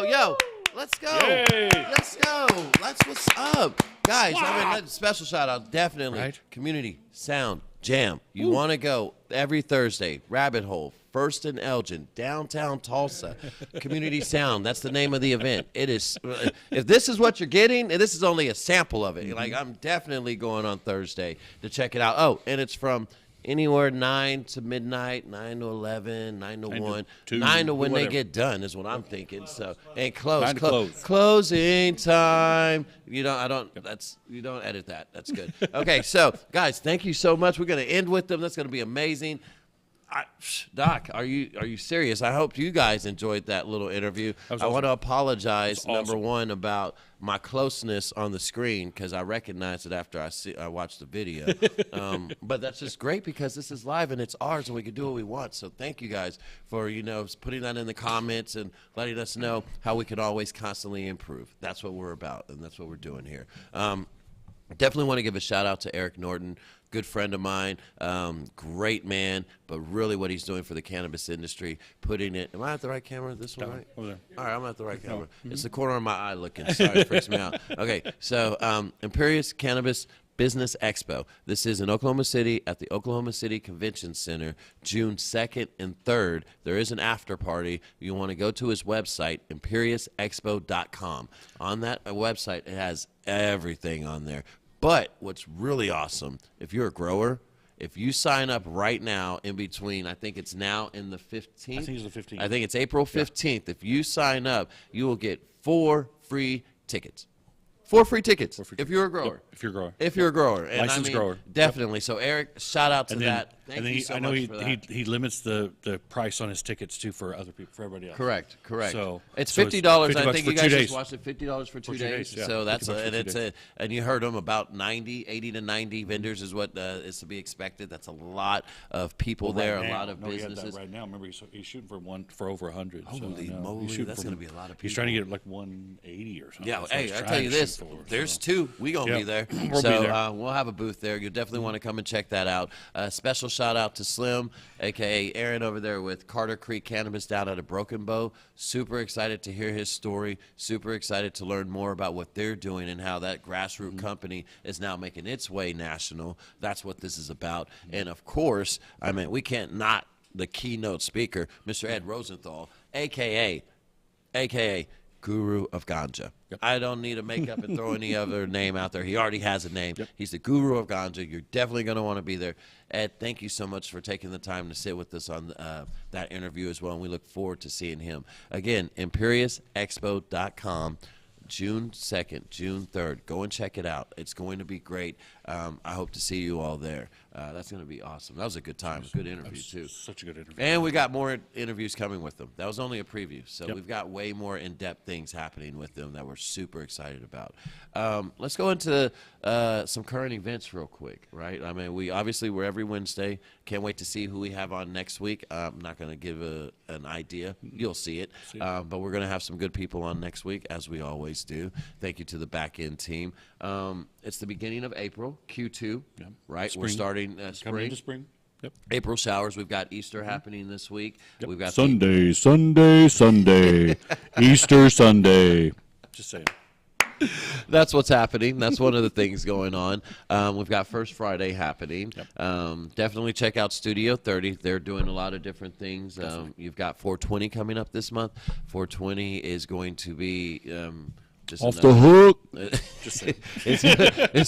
Yo, let's go. Yay. Let's go. That's what's up. Guys, I mean, special shout out, definitely. Right. Community Sound Jam. You want to go every Thursday, Rabbit Hole, First and Elgin, downtown Tulsa. Community Sound, that's the name of the event. It is, if this is what you're getting, and this is only a sample of it. Like, I'm definitely going on Thursday to check it out. Oh, and it's from anywhere 9 to midnight, 9 to 11, 9 to 1, 2, 9 to when whatever. they get done is what I'm thinking. So, and 9 to close. closing time. You don't edit that. That's good. Okay, so guys, thank you so much. We're going to end with them. That's going to be amazing. Doc, are you serious? I hope you guys enjoyed that little interview. I want to apologize, number one, about my closeness on the screen because I recognized it after I watched the video. But that's just great because this is live and it's ours and we can do what we want. So thank you guys for putting that in the comments and letting us know how we can always constantly improve. That's what we're about and that's what we're doing here. Definitely want to give a shout out to Eric Norton, good friend of mine, great man, but really what he's doing for the cannabis industry, putting it. Am I at the right camera? This one, right? Over there. All right, I'm at the right camera. It's the corner of my eye looking. Sorry, it freaks me out. Okay, so Imperious Cannabis Business Expo. This is in Oklahoma City at the Oklahoma City Convention Center, June 2nd and 3rd. There is an after party. You want to go to his website, ImperiousExpo.com. On that website, it has everything on there. But what's really awesome, if you're a grower, if you sign up right now in between, I think it's now in the 15th. I think it's the 15th. I think it's April 15th. Yeah. If you sign up, you will get 4 free tickets. 4 free tickets if you're a grower. Yep, if you're a grower. If you're a grower. And licensed grower. Definitely. Yep. So, Eric, shout out to that. Thank you so much for that. He limits the price on his tickets, too, for other people, for everybody else. Correct. So it's $50. I think you guys just watched it, $50 for 2 days. Yeah, so that's and you heard them about 80 to 90 vendors is what is to be expected. That's a lot of people there, a lot of businesses. Right now, remember, he's shooting for over 100. Holy moly, that's going to be a lot of people. He's trying to get like 180 or something. Yeah, hey, I tell you this, there's 2. We gonna be there. We'll have a booth there. You'll definitely want to come and check that out. Special shout out to Slim, aka Aaron over there with Carter Creek Cannabis down at a Broken Bow. Super excited to hear his story. Super excited to learn more about what they're doing and how that grassroots company is now making its way national. That's what this is about. And of course, I mean, we can't not the keynote speaker, Mr. Ed Rosenthal, aka Guru of Ganja. Yep. I don't need to make up and throw any other name out there. He already has a name. Yep. He's the Guru of Ganja. You're definitely going to want to be there. Ed, thank you so much for taking the time to sit with us on that interview as well, and we look forward to seeing him. Again, ImperiousExpo.com. June 2nd, June 3rd. Go and check it out. It's going to be great. I hope to see you all there. That's going to be awesome. That was a good time. A good interview, too. Such a good interview. And we got more interviews coming with them. That was only a preview. So we've got way more in-depth things happening with them that we're super excited about. Let's go into some current events real quick, right? I mean, we're every Wednesday. Can't wait to see who we have on next week. I'm not going to give an idea. You'll see it. But we're going to have some good people on next week, as we always do. Thank you to the back-end team. It's the beginning of April, Q2, right? Spring. We're starting spring. Coming into spring. Yep. April showers. We've got Easter happening this week. Yep. We've got Sunday, Easter Sunday. Just saying. That's what's happening. That's one of the things going on. We've got First Friday happening. Yep. Definitely check out Studio 30. They're doing a lot of different things. You've got 420 coming up this month. 420 is going to be off the hook. It's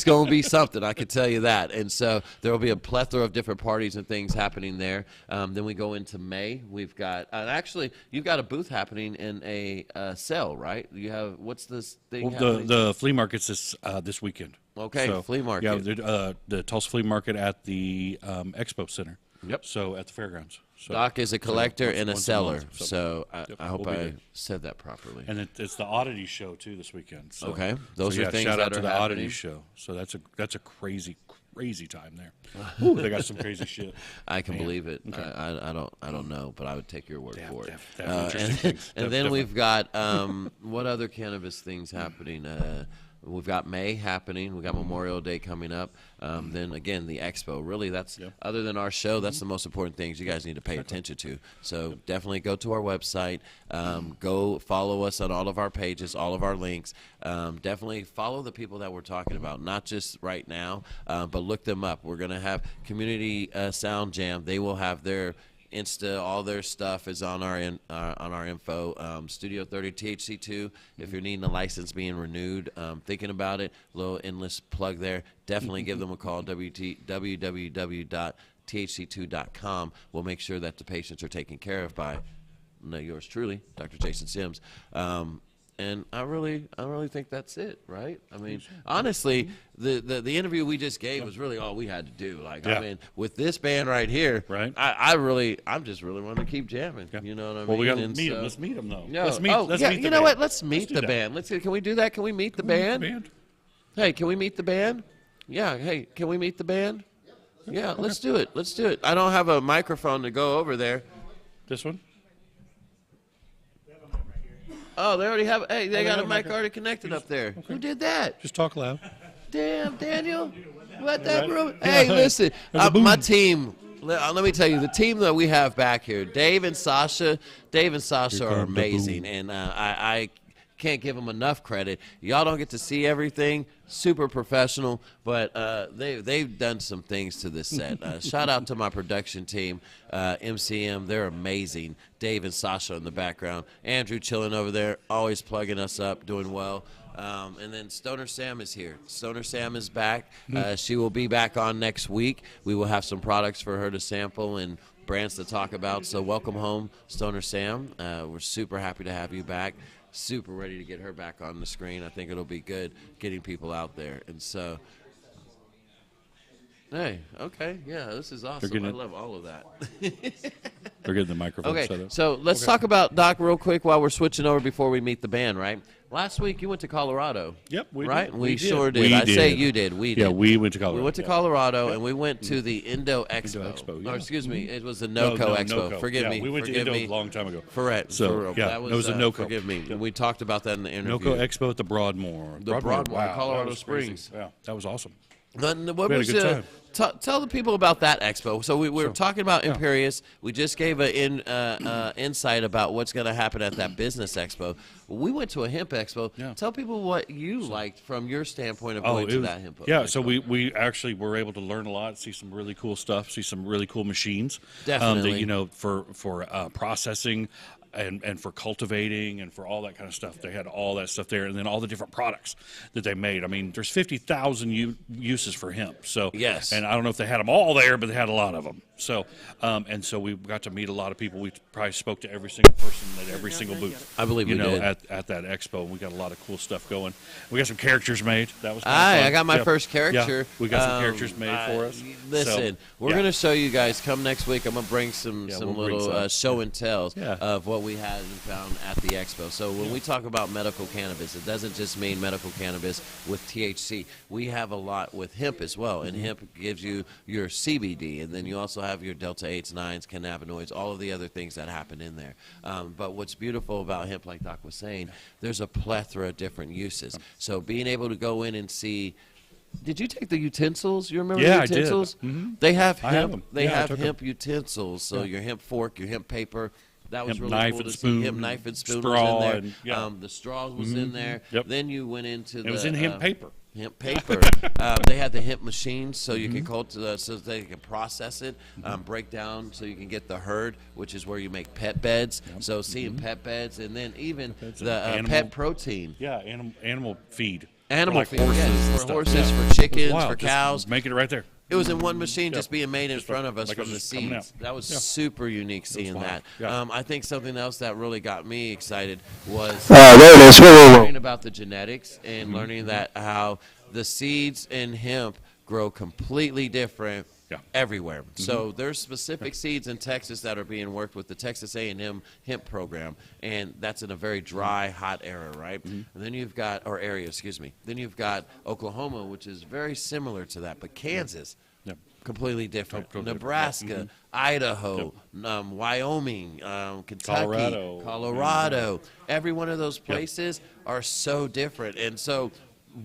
going to be something, I can tell you that. And so there will be a plethora of different parties and things happening there. Then we go into May. We've got actually you've got a booth happening in a sale, right? You have what's this thing? Well, the flea market's this weekend. Okay, so, flea market. Yeah, the Tulsa Flea Market at the Expo Center. Yep. So at the fairgrounds. So, Doc is a collector and a seller, so I hope I said that properly. And it's the Oddity Show too this weekend. So, okay, those are things shout that out to the happening. Oddity Show. So that's a crazy time there. Ooh, they got some crazy shit. I can believe it. Okay. I don't know, but I would take your word for it. And then we've got what other cannabis things happening? We've got May happening. We've got Memorial Day coming up. Then, again, the Expo. Really, that's other than our show, that's the most important things you guys need to pay attention to. So definitely go to our website. Go follow us on all of our pages, all of our links. Definitely follow the people that we're talking about, not just right now, but look them up. We're going to have Community Sound Jam. They will have their Insta, all their stuff is on our info. Studio 30 THC2. If you're needing a license being renewed, thinking about it, little endless plug there. Definitely give them a call. www.thc2.com. We'll make sure that the patients are taken care of by yours truly, Dr. Jason Sims. And I really think that's it, right? I mean, honestly, the interview we just gave was really all we had to do. Like, I mean, with this band right here, right? I'm just really wanting to keep jamming. You know what I mean? Well, we got to meet them. Let's meet them, though. No. Let's meet. Oh, let's yeah. meet the You know band. what? Let's meet do the that. band. Can we do that? Can we meet the band? Hey, can we meet the band? Yeah. Hey, can we meet the band? Yeah, let's do it. Let's do it. I don't have a microphone to go over there. This one? Oh, they already have. Hey, they got a mic already connected up there. Who did that? Just talk loud. Damn, Daniel. What that room? Hey, listen, my team. Let me tell you, the team that we have back here, Dave and Sasha are amazing, and I can't give them enough credit. Y'all don't get to see everything, super professional, but they've done some things to this set. Shout out to my production team, MCM. They're amazing. Dave and Sasha in the background. Andrew chilling over there, always plugging us up, doing well. And then Stoner Sam is here. Stoner Sam is back. She will be back on next week. We will have some products for her to sample and brands to talk about. So welcome home, Stoner Sam. We're super happy to have you back. Super ready to get her back on the screen. I think it'll be good getting people out there. And so, hey, okay, yeah, this is awesome. I love all of that. They're getting the microphone set Okay, up. so let's talk about Doc real quick while we're switching over before we meet the band, right? Last week you went to Colorado. Yep, we right? did. We sure did. I say you did. We did. Yeah, we went to Colorado. We went to Colorado and we went to the Indo Expo. Yeah. Or excuse me, it was the NOCO Expo. NOCO. Forgive me. We went to Forgive Indo me. a long time ago. Correct. So, that it was a NOCO. Forgive me. We talked about that in the interview. NOCO Expo at the Broadmoor. Broadmoor, Colorado that was crazy. Springs. Yeah, that was awesome. What We had a was good time. Tell the people about that expo. So we were talking about Imperious. We just gave an insight about what's going to happen at that business expo. We went to a hemp expo. Yeah. Tell people what you liked from your standpoint of going to that hemp expo. Yeah, so we actually were able to learn a lot, see some really cool stuff, see some really cool machines. Definitely. That, for processing. And for cultivating and for all that kind of stuff. They had all that stuff there, and then all the different products that they made. I mean, there's 50,000 uses for hemp. So yes, and I don't know if they had them all there, but they had a lot of them. So and so we got to meet a lot of people. We probably spoke to every single person at every single booth. I believe we did. At that expo. And we got a lot of cool stuff going. We got some characters made. That was kind of fun. I got my first character. Yeah, we got some characters made for us. Listen, we're going to show you guys. Come next week. I'm going to bring some little show and tells of what we had and found at the expo. So when we talk about medical cannabis, it doesn't just mean medical cannabis with THC. We have a lot with hemp as well, and hemp gives you your CBD, and then you also have your delta 8s, 9s, cannabinoids, all of the other things that happen in there. But what's beautiful about hemp, like Doc was saying, there's a plethora of different uses. So being able to go in and see. Did you take the utensils? You remember the utensils? I did. Mm-hmm. They have hemp. I have them. They have hemp utensils. So your hemp fork, your hemp paper. That was really cool to see. Hemp knife and spoon was in there. The straws was in there. Yep. Then you went into the. It was in hemp paper. Hemp paper. They had the hemp machines, so you can so they can process it, break down, so you can get the herd, which is where you make pet beds. Yep. So seeing pet beds, and then even the pet protein. Yeah, animal feed. Animal feed, horses, for horses, for chickens, for cows. Just making it right there. It was in one machine just being made in front of us like from the seeds. That was super unique seeing that. Yeah. I think something else that really got me excited was learning about the genetics and learning that how the seeds in hemp grow completely different everywhere. So there's specific seeds in Texas that are being worked with the Texas A&M hemp program, and that's in a very dry, hot area, right? And then you've got, then you've got Oklahoma, which is very similar to that, but Kansas, completely different. Nebraska, Idaho, Wyoming, Kentucky, Colorado. Every one of those places are so different, and so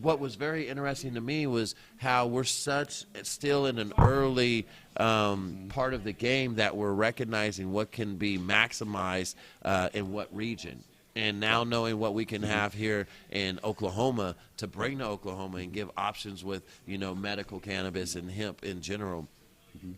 what was very interesting to me was how we're still in an early part of the game that we're recognizing what can be maximized in what region. And now knowing what we can have here in Oklahoma to bring to Oklahoma and give options with, medical cannabis and hemp in general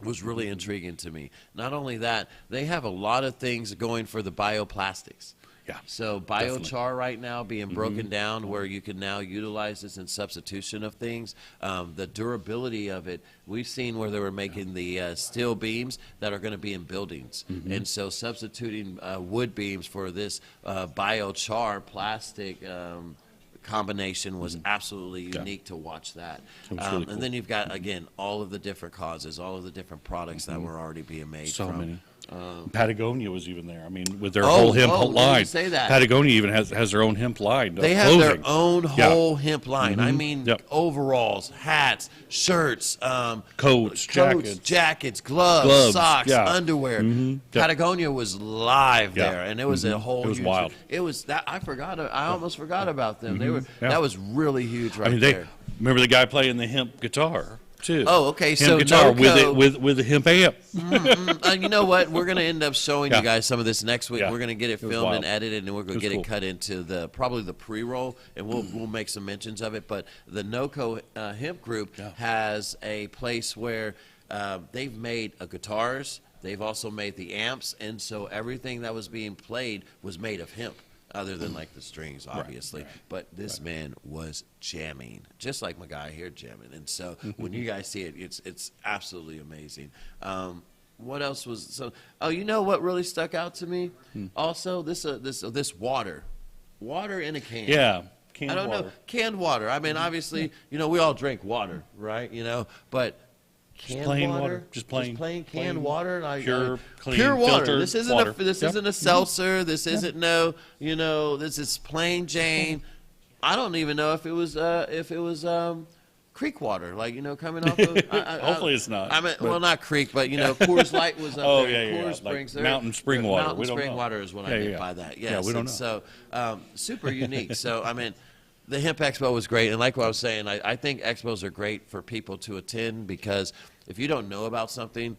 was really intriguing to me. Not only that, they have a lot of things going for the bioplastics. Yeah. So biochar right now being broken down where you can now utilize this in substitution of things. The durability of it, we've seen where they were making the steel beams that are going to be in buildings. And so substituting wood beams for this biochar plastic combination was absolutely unique to watch that. Really cool. And then you've got, again, all of the different causes, all of the different products that were already being made. So from, many. Patagonia was even there. I mean, with their whole hemp line. Say that. Patagonia even has their own hemp line. They have their own whole hemp line. I mean, Yep. overalls, hats, shirts, Coats, jackets, gloves, socks, yeah. underwear. Yep. Patagonia was live Yeah. there, and it was a whole. It was huge, wild. It was that I almost forgot about them. They were that was really huge right I mean, there. remember the guy playing the hemp guitar too. Oh, okay. Hemp So guitar Noco, with a hemp amp. you know what? We're going to end up showing you guys some of this next week. Yeah. We're going to get it It was filmed wild. and edited, and we're going It to was get cool. it cut into probably the pre-roll, and we'll make some mentions of it. But the NOCO Hemp Group has a place where they've made guitars. They've also made the amps, and so everything that was being played was made of hemp. Other than like the strings, obviously, but this man was jamming, just like my guy here jamming. And so when you guys see it, it's absolutely amazing. What else was so? Oh, you know what really stuck out to me? Also, this water in a can. Yeah, canned I don't water. know, canned water. I mean, obviously, we all drink water, right? But canned plain water, water. Just plain canned water, like pure, clean, pure water. filtered This isn't water. this isn't a seltzer. This isn't this is plain Jane. I don't even know if it was creek water, like coming off of. Hopefully it's not. I mean, but- well, not creek, but Coors Light was up Oh, there. yeah, yeah, Coors yeah. Springs, Like there. mountain spring water. Mountain We don't spring know. water is what Yeah, I meant yeah. by that. Yeah, Yes, we don't and know. so super unique. So I mean. The Hemp Expo was great, and like what I was saying, I think expos are great for people to attend because if you don't know about something,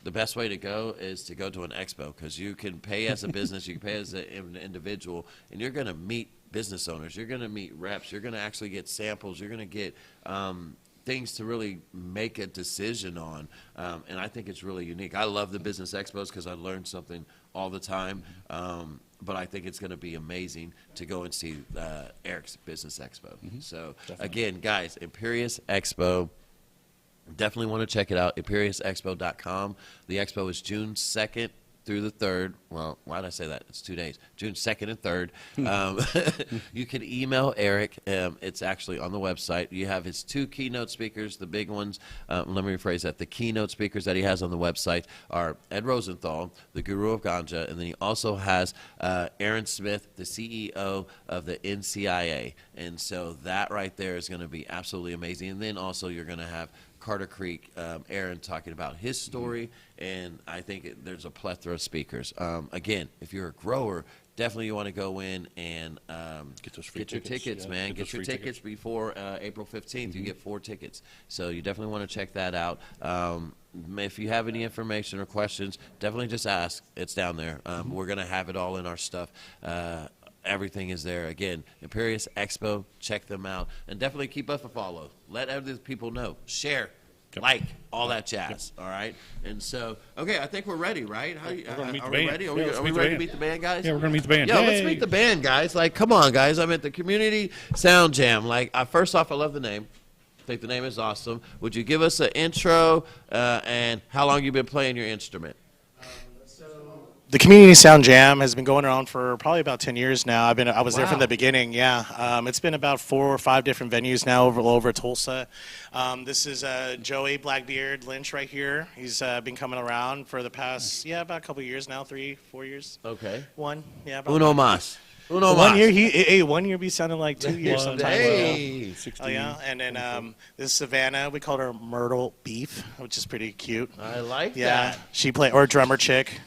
the best way to go is to go to an expo because you can pay as a business, you can pay as an individual, and you're going to meet business owners, you're going to meet reps, you're going to actually get samples, you're going to get things to really make a decision on, and I think it's really unique. I love the business expos because I learn something all the time. But I think it's going to be amazing to go and see Eric's Business Expo. So, again, guys, Imperious Expo, definitely want to check it out, ImperiousExpo.com. The expo is June 2nd through the 3rd. Well, why did I say that? It's 2 days. June 2nd and 3rd. You can email Eric. It's actually on the website. You have his 2 keynote speakers, the big ones. Let me rephrase that. The keynote speakers that he has on the website are Ed Rosenthal, the guru of ganja, and then he also has Aaron Smith, the CEO of the NCIA. And so that right there is going to be absolutely amazing. And then also you're going to have Carter Creek, Aaron talking about his story, and I think there's a plethora of speakers. Again, if you're a grower, definitely you want to go in and get your tickets, man. Get your tickets before April 15th. You get 4 tickets. So you definitely want to check that out. If you have any information or questions, definitely just ask. It's down there. We're going to have it all in our stuff. Everything is there. Again, Imperious Expo, check them out. And definitely keep us a follow. Let other people know. Share, like, all that jazz, all right? And so, okay, I think we're ready, right? Are we ready? Are we ready to meet the band, guys? Yeah, we're going to meet the band. Yeah, let's meet the band, guys. Like, come on, guys. I'm at the Community Sound Jam. Like, first off, I love the name. I think the name is awesome. Would you give us an intro and how long you been playing your instrument? The Community Sound Jam has been going around for probably about 10 years now. I was there from the beginning. Yeah, it's been about 4 or 5 different venues now over Tulsa. This is Joey Blackbeard Lynch right here. He's been coming around for the past about a couple of years now, 3-4 years. Okay. One. Yeah. Uno mas. Uno One mas. year. 1 year be sounding like 2 years sometimes. Hey. Oh yeah. And then this is Savannah. We called her Myrtle Beef, which is pretty cute. I like that. Yeah. She or drummer chick.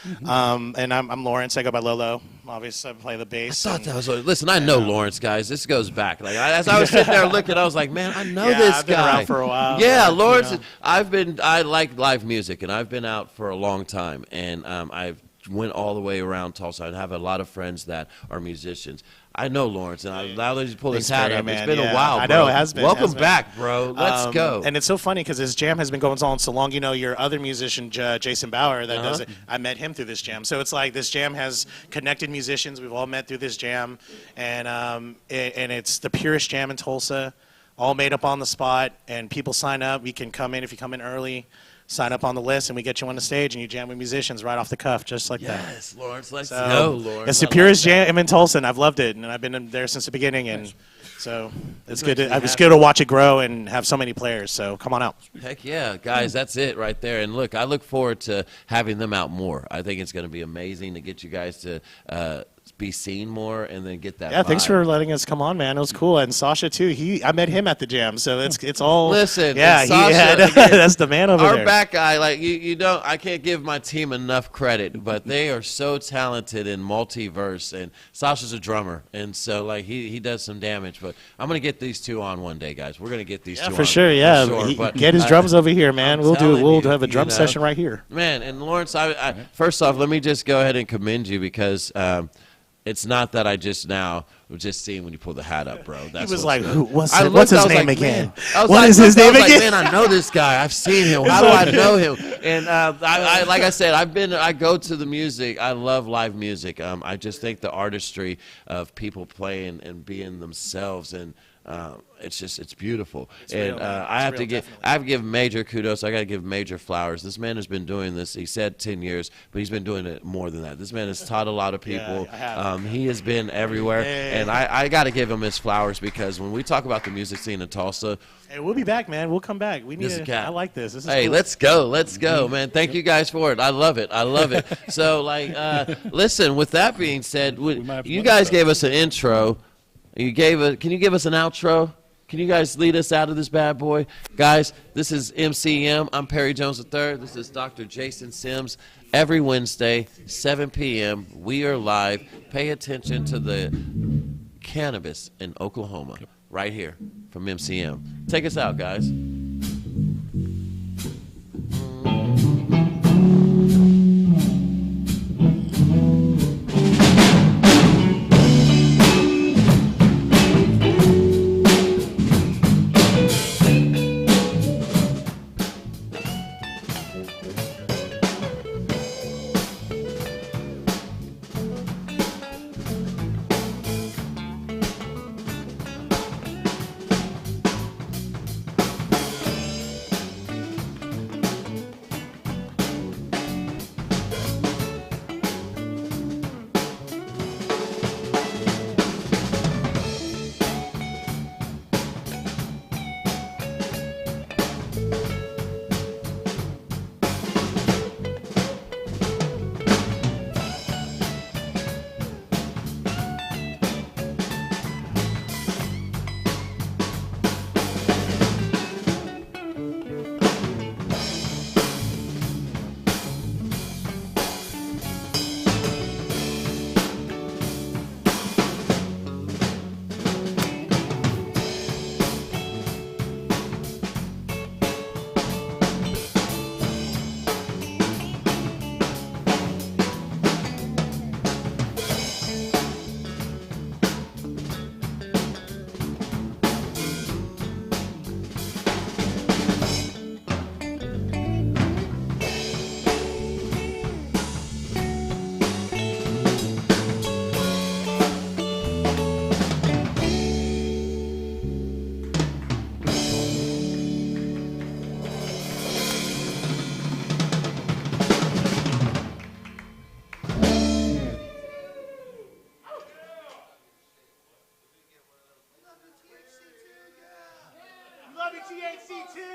And I'm Lawrence. I go by Lolo. Obviously, I play the bass. I thought that was. Listen, I know Lawrence, guys. This goes back. Like as I was sitting there looking, I was like, man, I know this I've been guy. around for a while. Yeah, but, Lawrence. I like live music, and I've been out for a long time, and I've went all the way around Tulsa. I have a lot of friends that are musicians. I know Lawrence, and now that you pull his hat up, it's been a while, bro. I know, it has been. Welcome back, bro. Let's go. And it's so funny because this jam has been going on so long. You know, your other musician, Jason Bauer, that does it. I met him through this jam. So it's like this jam has connected musicians. We've all met through this jam. And it's the purest jam in Tulsa, all made up on the spot. And people sign up. You can come in if you come in early. Sign up on the list, and we get you on the stage, and you jam with musicians right off the cuff, just like that. Yes, Lawrence, let's go, Lawrence. It's the purest jam in Tulsa, and I've loved it, and I've been there since the beginning, and so it's good. It's good to watch it grow and have so many players. So come on out. Heck yeah, guys, that's it right there. And look, I look forward to having them out more. I think it's going to be amazing to get you guys to be seen more and then get that. Yeah, vibe. thanks for letting us come on, man. It was cool. And Sasha too. I met him at the jam, so it's all. Listen, yeah, Sasha, that's the man over our there. Our back guy, like you don't. I can't give my team enough credit, but they are so talented in multiverse. And Sasha's a drummer, and so like he does some damage. But I'm gonna get these two on one day, guys. We're gonna get these two for on. sure. Yeah, for sure. But, get his drums over here, man. We'll have a drum you know, session right here. Man, and Lawrence, I first off, let me just go ahead and commend you because. It's not that I just now was just seeing when you pull the hat up, bro. That's he was like, what's his name again? What is his name again? Man, I know this guy. I've seen him. How do I know him? And I like I said, I go to the music. I love live music. I just think the artistry of people playing and being themselves and. It's beautiful, I have to give major kudos. I got to give major flowers. This man has been doing this. He said 10 years, but he's been doing it more than that. This man has taught a lot of people. He has been everywhere, and I got to give him his flowers because when we talk about the music scene in Tulsa, hey, we'll be back, man. We'll come back. We need. I like this. This is hey, cool. let's go, man. Thank you guys for it. I love it. So, like, listen. With that being said, you guys gave us an intro. Can you give us an outro? Can you guys lead us out of this bad boy? Guys, this is MCM. I'm Perry Jones III. This is Dr. Jason Sims. Every Wednesday, 7 p.m., we are live. Pay attention to the Cannabis in Oklahoma, right here from MCM. Take us out, guys.